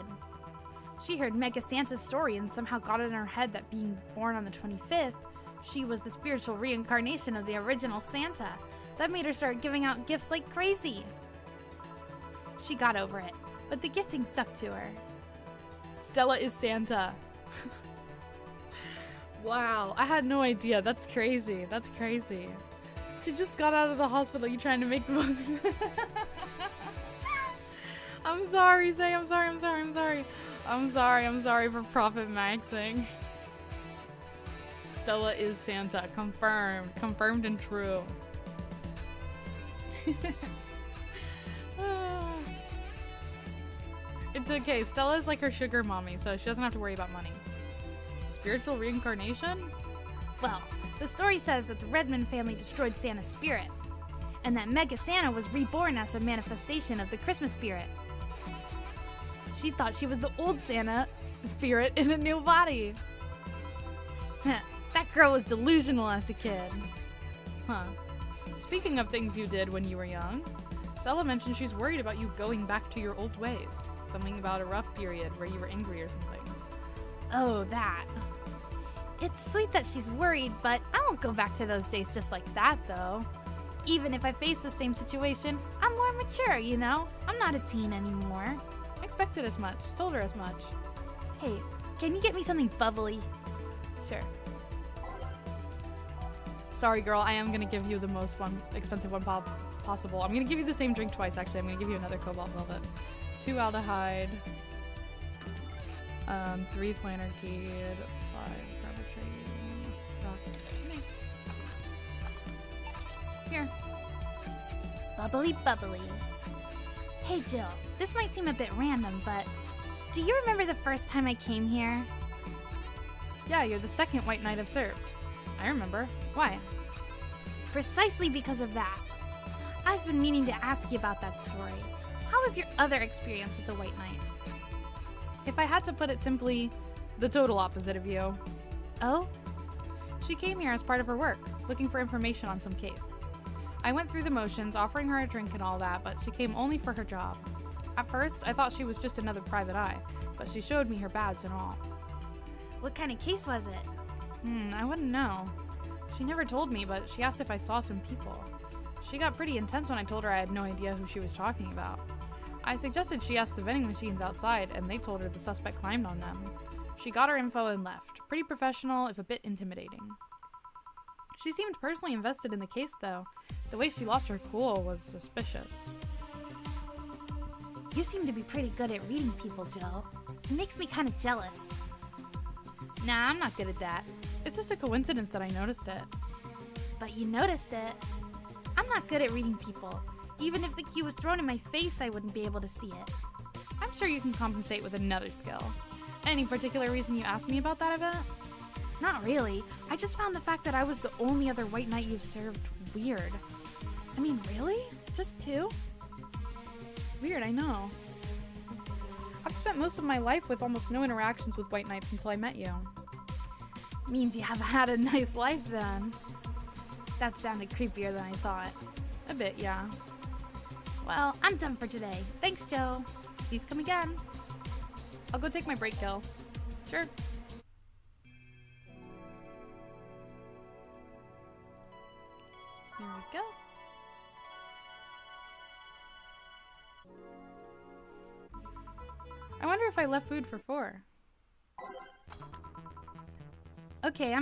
[SPEAKER 2] She heard Mega Santa's story and somehow got it in her head that being born on the 25th, she was the spiritual reincarnation of the original Santa. That made her start giving out gifts like crazy. She got over it, but the gifting stuck to her.
[SPEAKER 1] Stella is Santa. Wow, I had no idea. That's crazy. That's crazy. She just got out of the hospital. You trying to make the most... I'm sorry, Zay. I'm sorry for profit maxing. Stella is Santa. Confirmed. Confirmed and true. It's okay. Stella's like her sugar mommy, so she doesn't have to worry about money. Spiritual reincarnation?
[SPEAKER 2] Well, the story says that the Redmond family destroyed Santa's spirit, and that Mega Santa was reborn as a manifestation of the Christmas spirit. She thought she was the old Santa spirit in a new body. That girl was delusional as a kid.
[SPEAKER 1] Huh. Speaking of things you did when you were young, Stella mentioned she's worried about you going back to your old ways. Something about a rough period where you were angry or something.
[SPEAKER 2] Oh, that. It's sweet that she's worried, but I won't go back to those days just like that, though. Even if I face the same situation, I'm more mature, you know? I'm not a teen anymore.
[SPEAKER 1] I expected as much. Told her as much.
[SPEAKER 2] Hey, can you get me something bubbly?
[SPEAKER 1] Sure. Sorry, girl. I am gonna give you the most expensive one possible. I'm gonna give you the same drink twice, actually. I'm gonna give you another cobalt velvet. 2 aldehyde. 3 plantar kid. 5 carbotrate. Rock. Mix. Here.
[SPEAKER 2] Bubbly, bubbly. Hey, Jill. This might seem a bit random, but do you remember the first time I came here?
[SPEAKER 1] Yeah, you're the second white knight I've served. I remember. Why?
[SPEAKER 2] Precisely because of that. I've been meaning to ask you about that story. How was your other experience with the White Knight?
[SPEAKER 1] If I had to put it simply, the total opposite of you.
[SPEAKER 2] Oh?
[SPEAKER 1] She came here as part of her work, looking for information on some case. I went through the motions, offering her a drink and all that, but she came only for her job. At first, I thought she was just another private eye, but she showed me her badge and all.
[SPEAKER 2] What kind of case was it?
[SPEAKER 1] I wouldn't know. She never told me, but she asked if I saw some people. She got pretty intense when I told her I had no idea who she was talking about. I suggested she ask the vending machines outside, and they told her the suspect climbed on them. She got her info and left. Pretty professional, if a bit intimidating. She seemed personally invested in the case, though. The way she lost her cool was suspicious.
[SPEAKER 2] You seem to be pretty good at reading people, Jill. It makes me kind of jealous.
[SPEAKER 1] Nah, I'm not good at that. It's just a coincidence that I noticed it.
[SPEAKER 2] But you noticed it. I'm not good at reading people. Even if the cue was thrown in my face, I wouldn't be able to see it.
[SPEAKER 1] I'm sure you can compensate with another skill. Any particular reason you asked me about that event?
[SPEAKER 2] Not really. I just found the fact that I was the only other white knight you've served weird. I mean, really? Just 2?
[SPEAKER 1] Weird, I know. I've spent most of my life with almost no interactions with white knights until I met you.
[SPEAKER 2] Means you have had a nice life then. That sounded creepier than I thought.
[SPEAKER 1] A bit, yeah.
[SPEAKER 2] Well, I'm done for today. Thanks, Joe.
[SPEAKER 1] Please come again. I'll go take my break, Gil. Sure. Here we go. I wonder if I left food for 4.
[SPEAKER 2] Okay,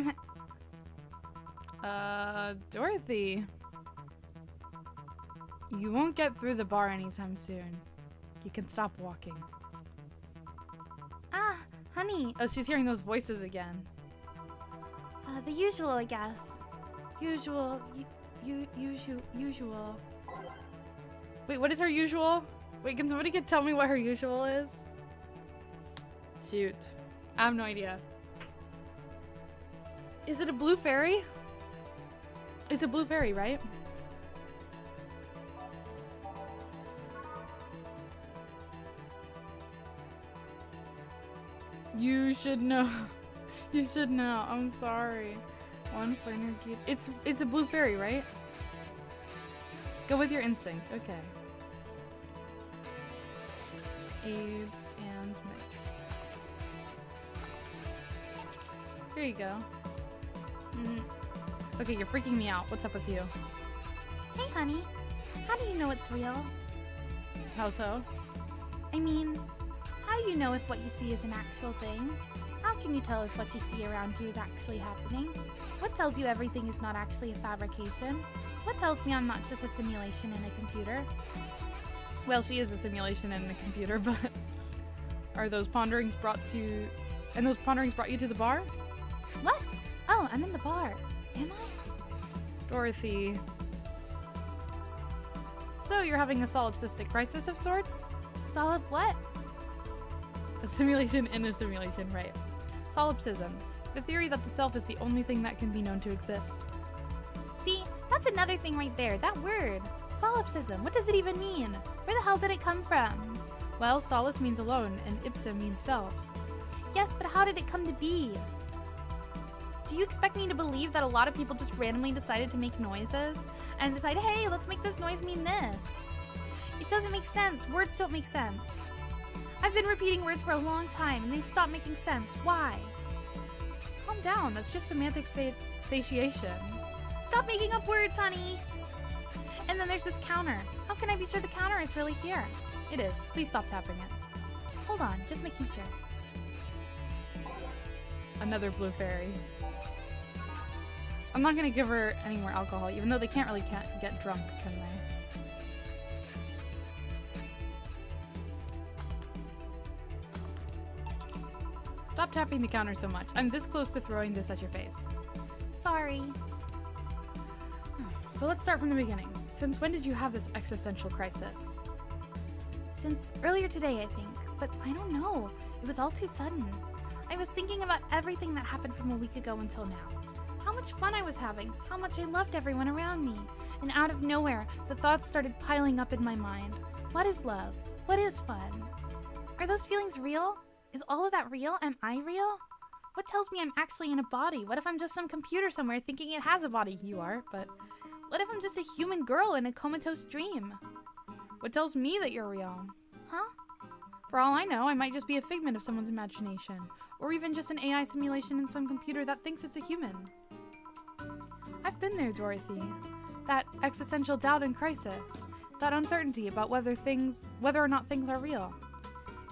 [SPEAKER 1] Dorothy. You won't get through the bar anytime soon. You can stop walking.
[SPEAKER 2] Ah, honey.
[SPEAKER 1] Oh, she's hearing those voices again.
[SPEAKER 2] The usual, I guess. Usual.
[SPEAKER 1] Wait, what is her usual? Wait, can somebody tell me what her usual is? Shoot. I have no idea. Is it a blue fairy? It's a blue fairy, right? You should know. You should know. I'm sorry. 1 planner key. It's a blue fairy, right? Go with your instinct. Okay. Aged and mixed. Here you go. Okay, you're freaking me out. What's up with you?
[SPEAKER 2] Hey, honey. How do you know it's real?
[SPEAKER 1] How so?
[SPEAKER 2] I mean, how do you know if what you see is an actual thing? How can you tell if what you see around you is actually happening? What tells you everything is not actually a fabrication? What tells me I'm not just a simulation in a computer?
[SPEAKER 1] Well, she is a simulation in a computer, but are those ponderings brought you... And those ponderings brought you to the bar?
[SPEAKER 2] What? Oh, I'm in the bar. Am I?
[SPEAKER 1] Dorothy. So, you're having a solipsistic crisis of sorts?
[SPEAKER 2] Solid what?
[SPEAKER 1] A simulation in a simulation, right. Solipsism. The theory that the self is the only thing that can be known to exist.
[SPEAKER 2] See, that's another thing right there, that word. Solipsism, what does it even mean? Where the hell did it come from?
[SPEAKER 1] Well, solus means alone, and ipsa means self.
[SPEAKER 2] Yes, but how did it come to be? Do you expect me to believe that a lot of people just randomly decided to make noises? And decide, hey, let's make this noise mean this? It doesn't make sense. Words don't make sense. I've been repeating words for a long time, and they've stopped making sense. Why?
[SPEAKER 1] Calm down, that's just semantic satiation.
[SPEAKER 2] Stop making up words, honey! And then there's this counter. How can I be sure the counter is really here?
[SPEAKER 1] It is. Please stop tapping it.
[SPEAKER 2] Hold on, just making sure.
[SPEAKER 1] Another blue fairy. I'm not gonna give her any more alcohol, even though they can't really get drunk, can they? Stop tapping the counter so much. I'm this close to throwing this at your face.
[SPEAKER 2] Sorry.
[SPEAKER 1] So let's start from the beginning. Since when did you have this existential crisis?
[SPEAKER 2] Since earlier today, I think. But I don't know. It was all too sudden. I was thinking about everything that happened from a week ago until now. How much fun I was having, how much I loved everyone around me. And out of nowhere, the thoughts started piling up in my mind. What is love? What is fun? Are those feelings real? Is all of that real? Am I real? What tells me I'm actually in a body? What if I'm just some computer somewhere thinking it has a body?
[SPEAKER 1] You are, but
[SPEAKER 2] what if I'm just a human girl in a comatose dream?
[SPEAKER 1] what tells me that you're real?
[SPEAKER 2] Huh?
[SPEAKER 1] For all I know, I might just be a figment of someone's imagination, or even just an AI simulation in some computer that thinks it's a human. I've been there, Dorothy. That existential doubt and crisis. That uncertainty about whether or not things are real.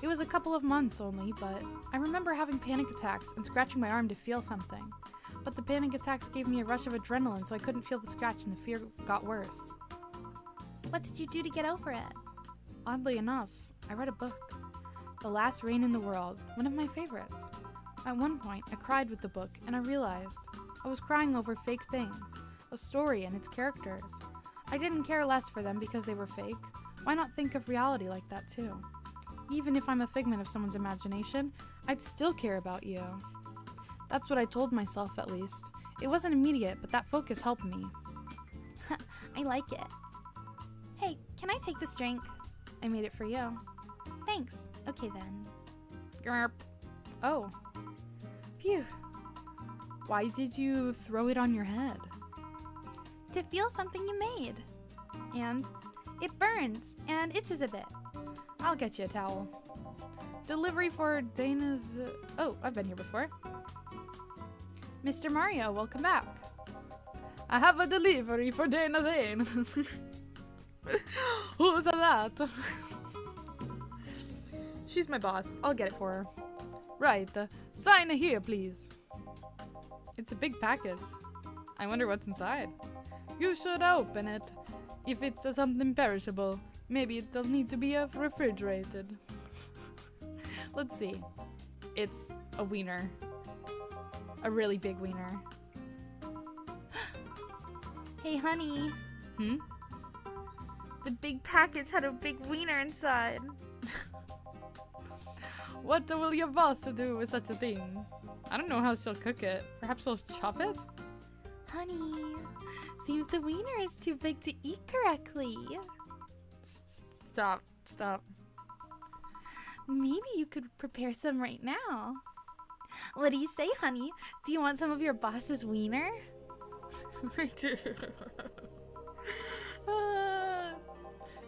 [SPEAKER 1] It was a couple of months only, but I remember having panic attacks and scratching my arm to feel something. But the panic attacks gave me a rush of adrenaline, so I couldn't feel the scratch and the fear got worse.
[SPEAKER 2] What did you do to get over it?
[SPEAKER 1] Oddly enough, I read a book. The Last Reign in the World, one of my favorites. At one point, I cried with the book, and I realized I was crying over fake things, a story and its characters. I didn't care less for them because they were fake. Why not think of reality like that too? Even if I'm a figment of someone's imagination, I'd still care about you. That's what I told myself, at least. It wasn't immediate, but that focus helped me.
[SPEAKER 2] I like it. Hey, can I take this drink?
[SPEAKER 1] I made it for you.
[SPEAKER 2] Thanks. Okay then.
[SPEAKER 1] Grrp. Oh. Phew. Why did you throw it on your head?
[SPEAKER 2] To feel something you made.
[SPEAKER 1] And?
[SPEAKER 2] It burns and itches a bit.
[SPEAKER 1] I'll get you a towel. Delivery for Dana's... Oh, I've been here before. Mr. Mario, welcome back. I have a delivery for Dana Zane. Who's that? She's my boss. I'll get it for her. Right. Sign here, please. It's a big package. I wonder what's inside. You should open it. If it's something perishable, maybe it'll need to be refrigerated. Let's see. It's a wiener. A really big wiener.
[SPEAKER 2] Hey, honey.
[SPEAKER 1] Hmm?
[SPEAKER 2] The big package had a big wiener inside.
[SPEAKER 1] What will your boss do with such a thing? I don't know how she'll cook it. Perhaps she'll chop it?
[SPEAKER 2] Honey, seems the wiener is too big to eat correctly.
[SPEAKER 1] Stop. Stop.
[SPEAKER 2] Maybe you could prepare some right now. What do you say, honey? Do you want some of your boss's wiener?
[SPEAKER 1] I do.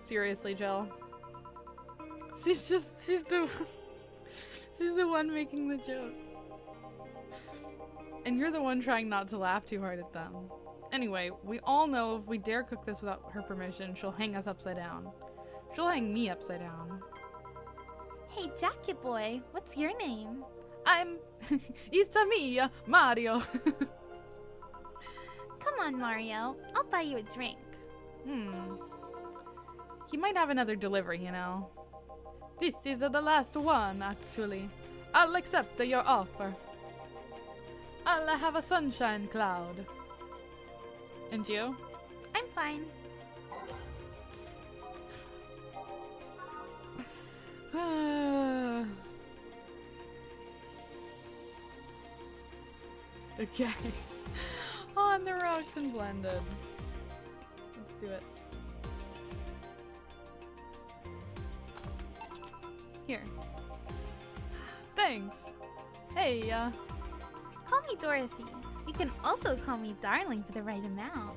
[SPEAKER 1] Seriously, Jill. She's the one making the jokes. And you're the one trying not to laugh too hard at them. Anyway, we all know if we dare cook this without her permission, she'll hang us upside down. She'll hang me upside down.
[SPEAKER 2] Hey, Jacket Boy, what's your name?
[SPEAKER 1] It's a me, Mario.
[SPEAKER 2] Come on, Mario. I'll buy you a drink.
[SPEAKER 1] He might have another delivery, you know. This is the last one, actually. I'll accept your offer. I'll have a sunshine cloud. And you?
[SPEAKER 2] I'm fine.
[SPEAKER 1] Okay. On the rocks and blended. Let's do it. Here. Thanks. Hey,
[SPEAKER 2] Call me Dorothy. You can also call me Darling for the right amount.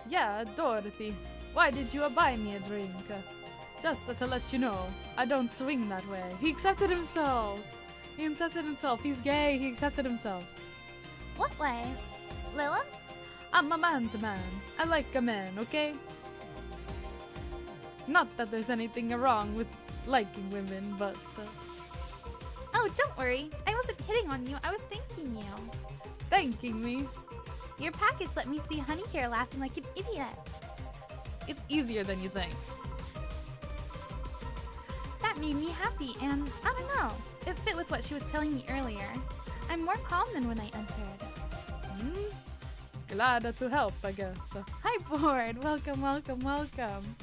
[SPEAKER 1] yeah, Dorothy. Why did you buy me a drink? Just to let you know, I don't swing that way. He accepted himself. He accepted himself. He's gay. He accepted himself.
[SPEAKER 2] What way? Lila?
[SPEAKER 1] I'm a man's man. I like a man, okay? Not that there's anything wrong with liking women, but...
[SPEAKER 2] Oh, don't worry. I wasn't hitting on you. I was thanking you.
[SPEAKER 1] thanking me.
[SPEAKER 2] Your package let me see Honey here laughing like an idiot.
[SPEAKER 1] It's easier than you think.
[SPEAKER 2] That made me happy, and I don't know. It fit with what she was telling me earlier. I'm more calm than when I entered.
[SPEAKER 1] Glad to help, I guess.
[SPEAKER 2] Hi, Board. Welcome, welcome, welcome.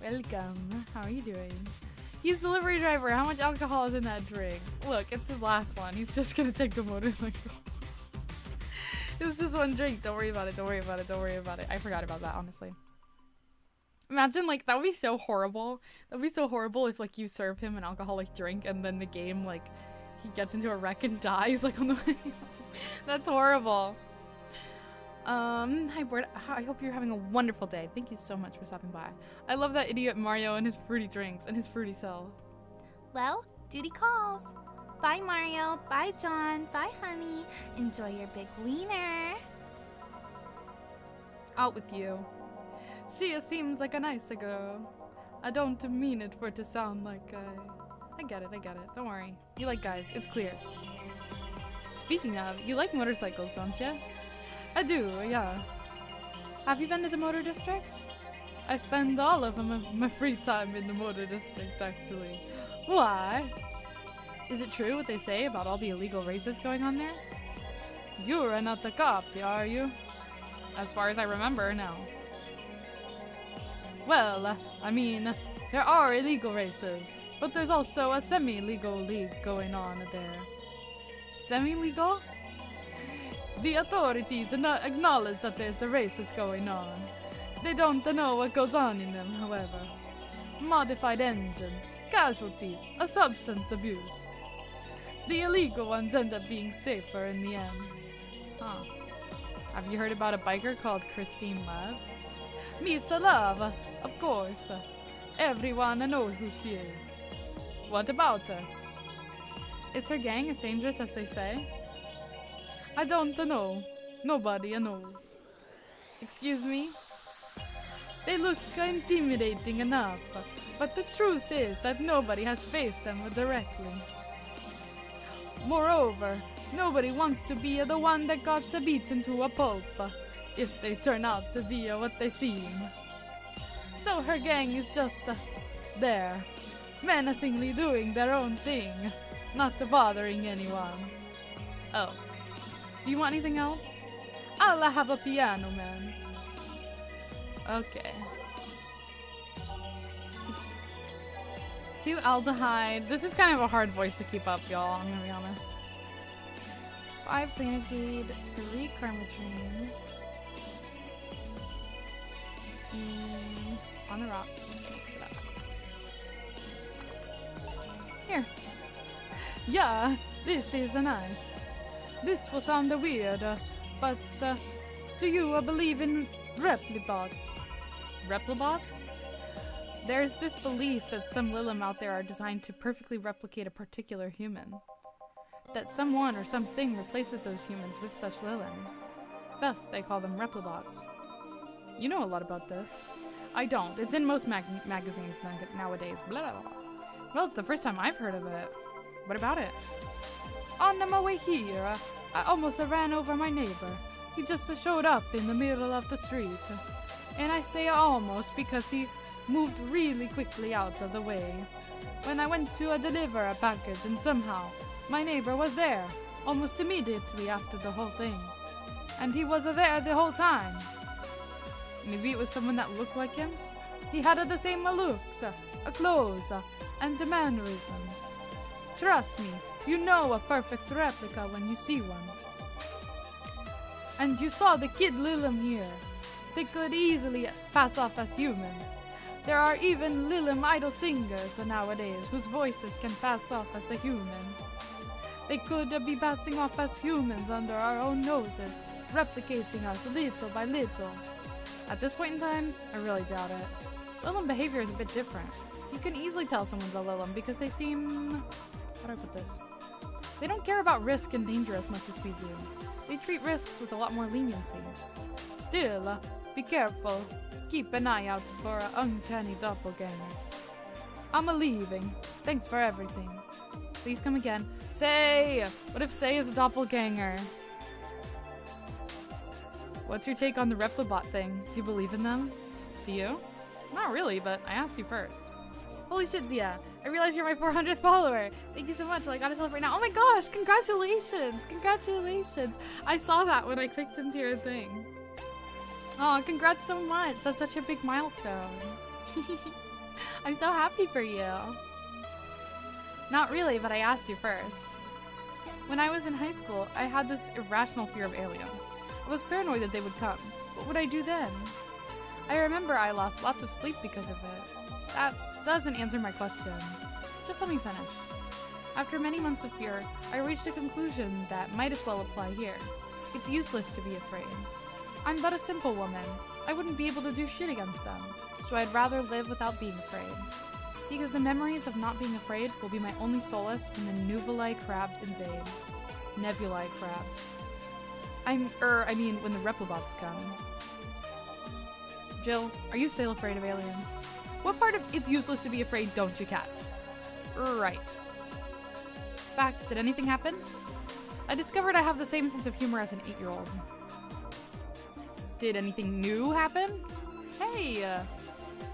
[SPEAKER 1] Welcome. How are you doing? He's delivery driver. How much alcohol is in that drink? Look, it's his last one. He's just gonna take the motorcycle. It's just one drink. Don't worry about it. Don't worry about it. Don't worry about it. I forgot about that, honestly. Imagine, like, that would be so horrible. That would be so horrible if, like, you serve him an alcoholic drink and then the game, like, he gets into a wreck and dies, like, on the way. That's horrible. Hi, Board. I hope you're having a wonderful day. Thank you so much for stopping by. I love that idiot Mario and his fruity drinks and his fruity self.
[SPEAKER 2] Well, duty calls. Bye, Mario. Bye, John. Bye, Honey. Enjoy your big wiener.
[SPEAKER 1] Out with you. She seems like a nice girl. I don't mean it for it to sound like I get it, I get it. Don't worry. You like guys. It's clear. Speaking of, you like motorcycles, don't you? I do, yeah. Have you been to the motor district? I spend all of my free time in the motor district, actually. Why? Is it true what they say about all the illegal races going on there? You're not the cop, are you? As far as I remember, no. Well, I mean, there are illegal races, but there's also a semi-legal league going on there. Semi-legal? The authorities do not acknowledge that there's a races going on. They don't know what goes on in them, however. Modified engines, casualties, a substance abuse. The illegal ones end up being safer in the end. Huh. Have you heard about a biker called Christine Love? Miss Love, of course. Everyone knows who she is. What about her? Is her gang as dangerous as they say? I don't know. Nobody knows. Excuse me? They look intimidating enough, but the truth is that nobody has faced them directly. Moreover, nobody wants to be the one that got beaten to a pulp, if they turn out to be what they seem. So her gang is just there, menacingly doing their own thing, not bothering anyone. Oh. Do you want anything else? I'll have a piano, man. Okay. 2 aldehyde. This is kind of a hard voice to keep up, y'all, I'm gonna be honest. 5 planigade, 3 carmatrine. On the rocks. Mix it up. Here. Yeah, this is nice. This will sound weird, but do you believe in replibots? Replibots? There's this belief that some Lilim out there are designed to perfectly replicate a particular human. That someone or something replaces those humans with such Lilim. Thus, they call them replibots. You know a lot about this. I don't. It's in most magazines nowadays. Blah, blah, blah. Well, it's the first time I've heard of it. What about it? On my way here, I almost ran over my neighbor. He just showed up in the middle of the street. And I say almost because he moved really quickly out of the way. When I went to deliver a package and somehow my neighbor was there, almost immediately after the whole thing. And he was there the whole time. Maybe it was someone that looked like him? He had the same looks, clothes, and mannerisms. Trust me, You know a perfect replica when you see one. And you saw the kid Lilim here. They could easily pass off as humans. There are even Lilim idol singers nowadays whose voices can pass off as a human. They could be passing off as humans under our own noses, replicating us little by little. At this point in time, I really doubt it. Lilim behavior is a bit different. You can easily tell someone's a Lilim because they seem... how do I put this? They don't care about risk and danger as much as we do. They treat risks with a lot more leniency. Still, be careful. Keep an eye out for uncanny doppelgangers. I'm a-leaving. Thanks for everything. Please come again. Say! What if Say is a doppelganger? What's your take on the Replibot thing? Do you believe in them? Do you? Not really, but I asked you first. Holy shit, Zia. I realize you're my 400th follower. Thank you so much. Well, I gotta celebrate now. Oh my gosh, congratulations. Congratulations. I saw that when I clicked into your thing. Oh, congrats so much. That's such a big milestone. I'm so happy for you. Not really, but I asked you first. When I was in high school, I had this irrational fear of aliens. I was paranoid that they would come. What would I do then? I remember I lost lots of sleep because of it. That doesn't answer my question. Just let me finish. After many months of fear, I reached a conclusion that might as well apply here. It's useless to be afraid. I'm but a simple woman. I wouldn't be able to do shit against them, so I'd rather live without being afraid. Because the memories of not being afraid will be my only solace when the Nubuli crabs invade. Nebulae crabs. I mean, when the Replibots come. Jill, are you still afraid of aliens? What part of it's useless to be afraid don't you catch? Right. Fact, did anything happen? I discovered I have the same sense of humor as an 8-year-old. Did anything new happen? Hey,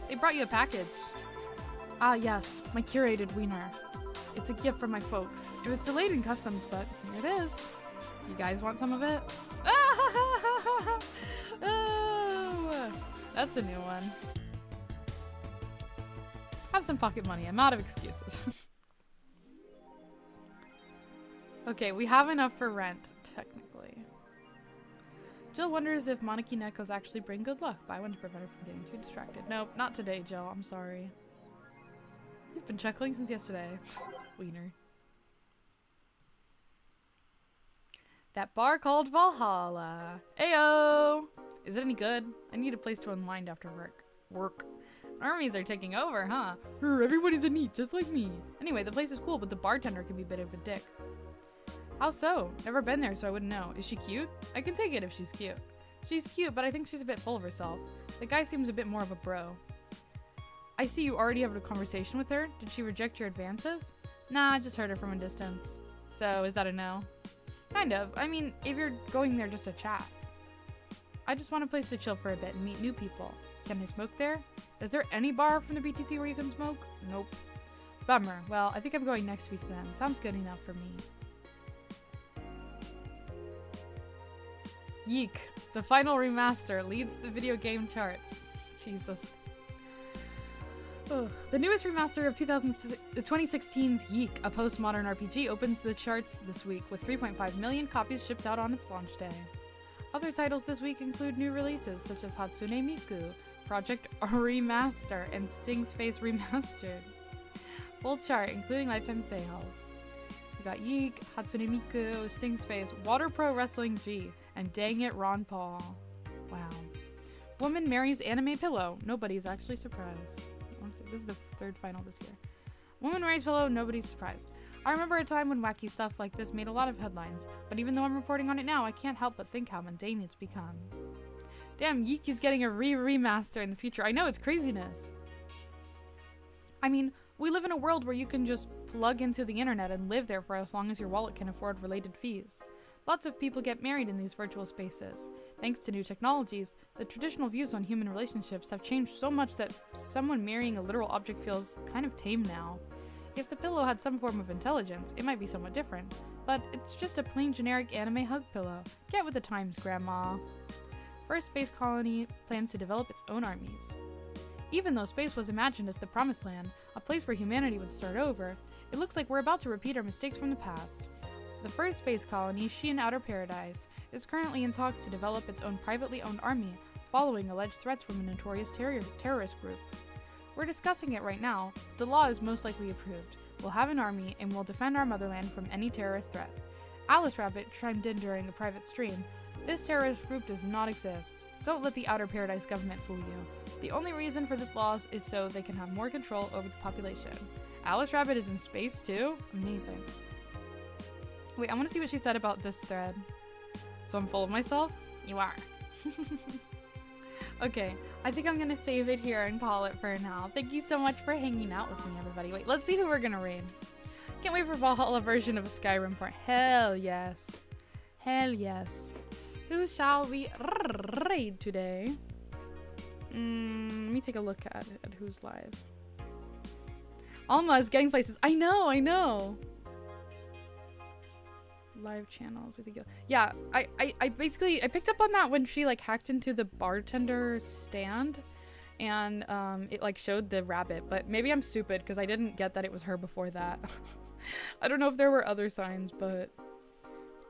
[SPEAKER 1] they brought you a package. Ah yes, my curated wiener. It's a gift from my folks. It was delayed in customs, but here it is. You guys want some of it? Oh, that's a new one. Have some pocket money. I'm out of excuses. Okay, we have enough for rent, technically. Jill wonders if Monarchy Neckos actually bring good luck. Buy one to prevent her from getting too distracted. Nope, not today, Jill. I'm sorry. You've been chuckling since yesterday. Wiener. That bar called Valhalla. Ayo! Is it any good? I need a place to unwind after work. Armies are taking over, huh? Everybody's a neat, just like me. Anyway, the place is cool, but the bartender can be a bit of a dick. How so? Never been there, so I wouldn't know. Is she cute? I can take it if she's cute. She's cute, but I think she's a bit full of herself. The guy seems a bit more of a bro. I see you already have a conversation with her. Did she reject your advances? Nah, I just heard her from a distance. So, is that a no? Kind of. I mean, if you're going there just to chat. I just want a place to chill for a bit and meet new people. Can I smoke there? Is there any bar from the BTC where you can smoke? Nope. Bummer. Well, I think I'm going next week then. Sounds good enough for me. Yeek. The final remaster leads the video game charts. Jesus. Ugh. The newest remaster of 2016's Yeek, a postmodern RPG, opens the charts this week with 3.5 million copies shipped out on its launch day. Other titles this week include new releases such as Hatsune Miku, Project Remaster, and Sting's Face Remastered. Full chart, including lifetime sales. We got Yeek, Hatsune Miku, Sting's Face, Water Pro Wrestling G, and Dang It Ron Paul. Wow. Woman marries anime pillow. Nobody's actually surprised. This is the third final this year. Woman marries pillow. Nobody's surprised. I remember a time when wacky stuff like this made a lot of headlines, but even though I'm reporting on it now, I can't help but think how mundane it's become. Damn, Yeek is getting a remaster in the future. I know, it's craziness. I mean, we live in a world where you can just plug into the internet and live there for as long as your wallet can afford related fees. Lots of people get married in these virtual spaces. Thanks to new technologies, the traditional views on human relationships have changed so much that someone marrying a literal object feels kind of tame now. If the pillow had some form of intelligence, it might be somewhat different, but it's just a plain generic anime hug pillow. Get with the times, Grandma. First Space Colony plans to develop its own armies. Even though space was imagined as the promised land, a place where humanity would start over, It looks like we're about to repeat our mistakes from the past. The first space colony, Sheen Outer Paradise, is currently in talks to develop its own privately owned army, following alleged threats from a notorious terrorist group. We're discussing it right now. The law is most likely approved. We'll have an army, and we'll defend our motherland from any terrorist threat. Alice Rabbit chimed in during a private stream. This terrorist group does not exist. Don't let the Outer Paradise government fool you. The only reason for this law is so they can have more control over the population. Alice Rabbit is in space too? Amazing. Wait, I want to see what she said about this thread. So I'm full of myself? You are. Okay, I think I'm gonna save it here and call it for now. Thank you so much for hanging out with me, everybody. Wait, let's see who we're gonna raid. Can't wait for Valhalla version of a Skyrim part. Hell yes. Hell yes. Who shall we raid today? Let me take a look at who's live. Alma is getting places. I know. Live channels with the yeah, I basically I picked up on that when she like hacked into the bartender stand and it like showed the rabbit, but maybe I'm stupid because I didn't get that it was her before that. I don't know if there were other signs, but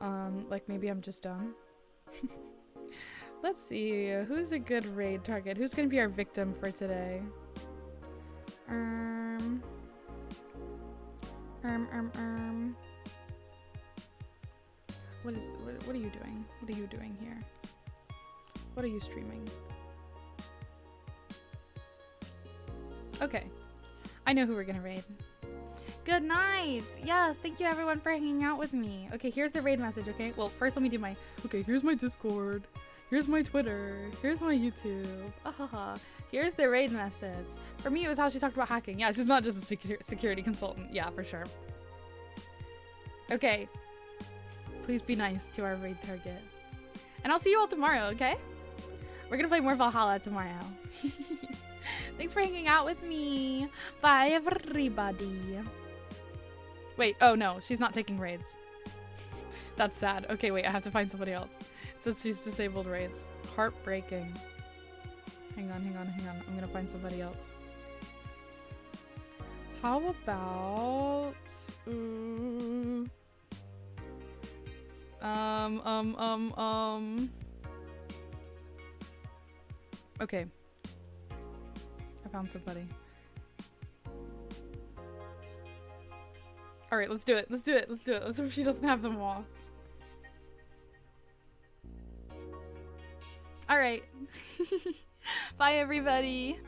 [SPEAKER 1] like maybe I'm just dumb. Let's see, who's a good raid target? Who's gonna be our victim for today? What are you doing? What are you doing here? What are you streaming? Okay. I know who we're gonna raid. Good night! Yes, thank you everyone for hanging out with me. Okay, here's the raid message, okay? Well, first let me do my... Okay, here's my Discord. Here's my Twitter. Here's my YouTube. Ahaha. Here's the raid message. For me, it was how she talked about hacking. Yeah, she's not just a security consultant. Yeah, for sure. Okay. Please be nice to our raid target. And I'll see you all tomorrow, okay? We're gonna play more Valhalla tomorrow. Thanks for hanging out with me. Bye, everybody. Wait, oh no, she's not taking raids. That's sad. Okay, wait, I have to find somebody else. It says she's disabled raids. Heartbreaking. Hang on. I'm gonna find somebody else. How about... Okay. I found somebody. Alright, let's do it. Let's hope she doesn't have them all. Alright. Bye, everybody.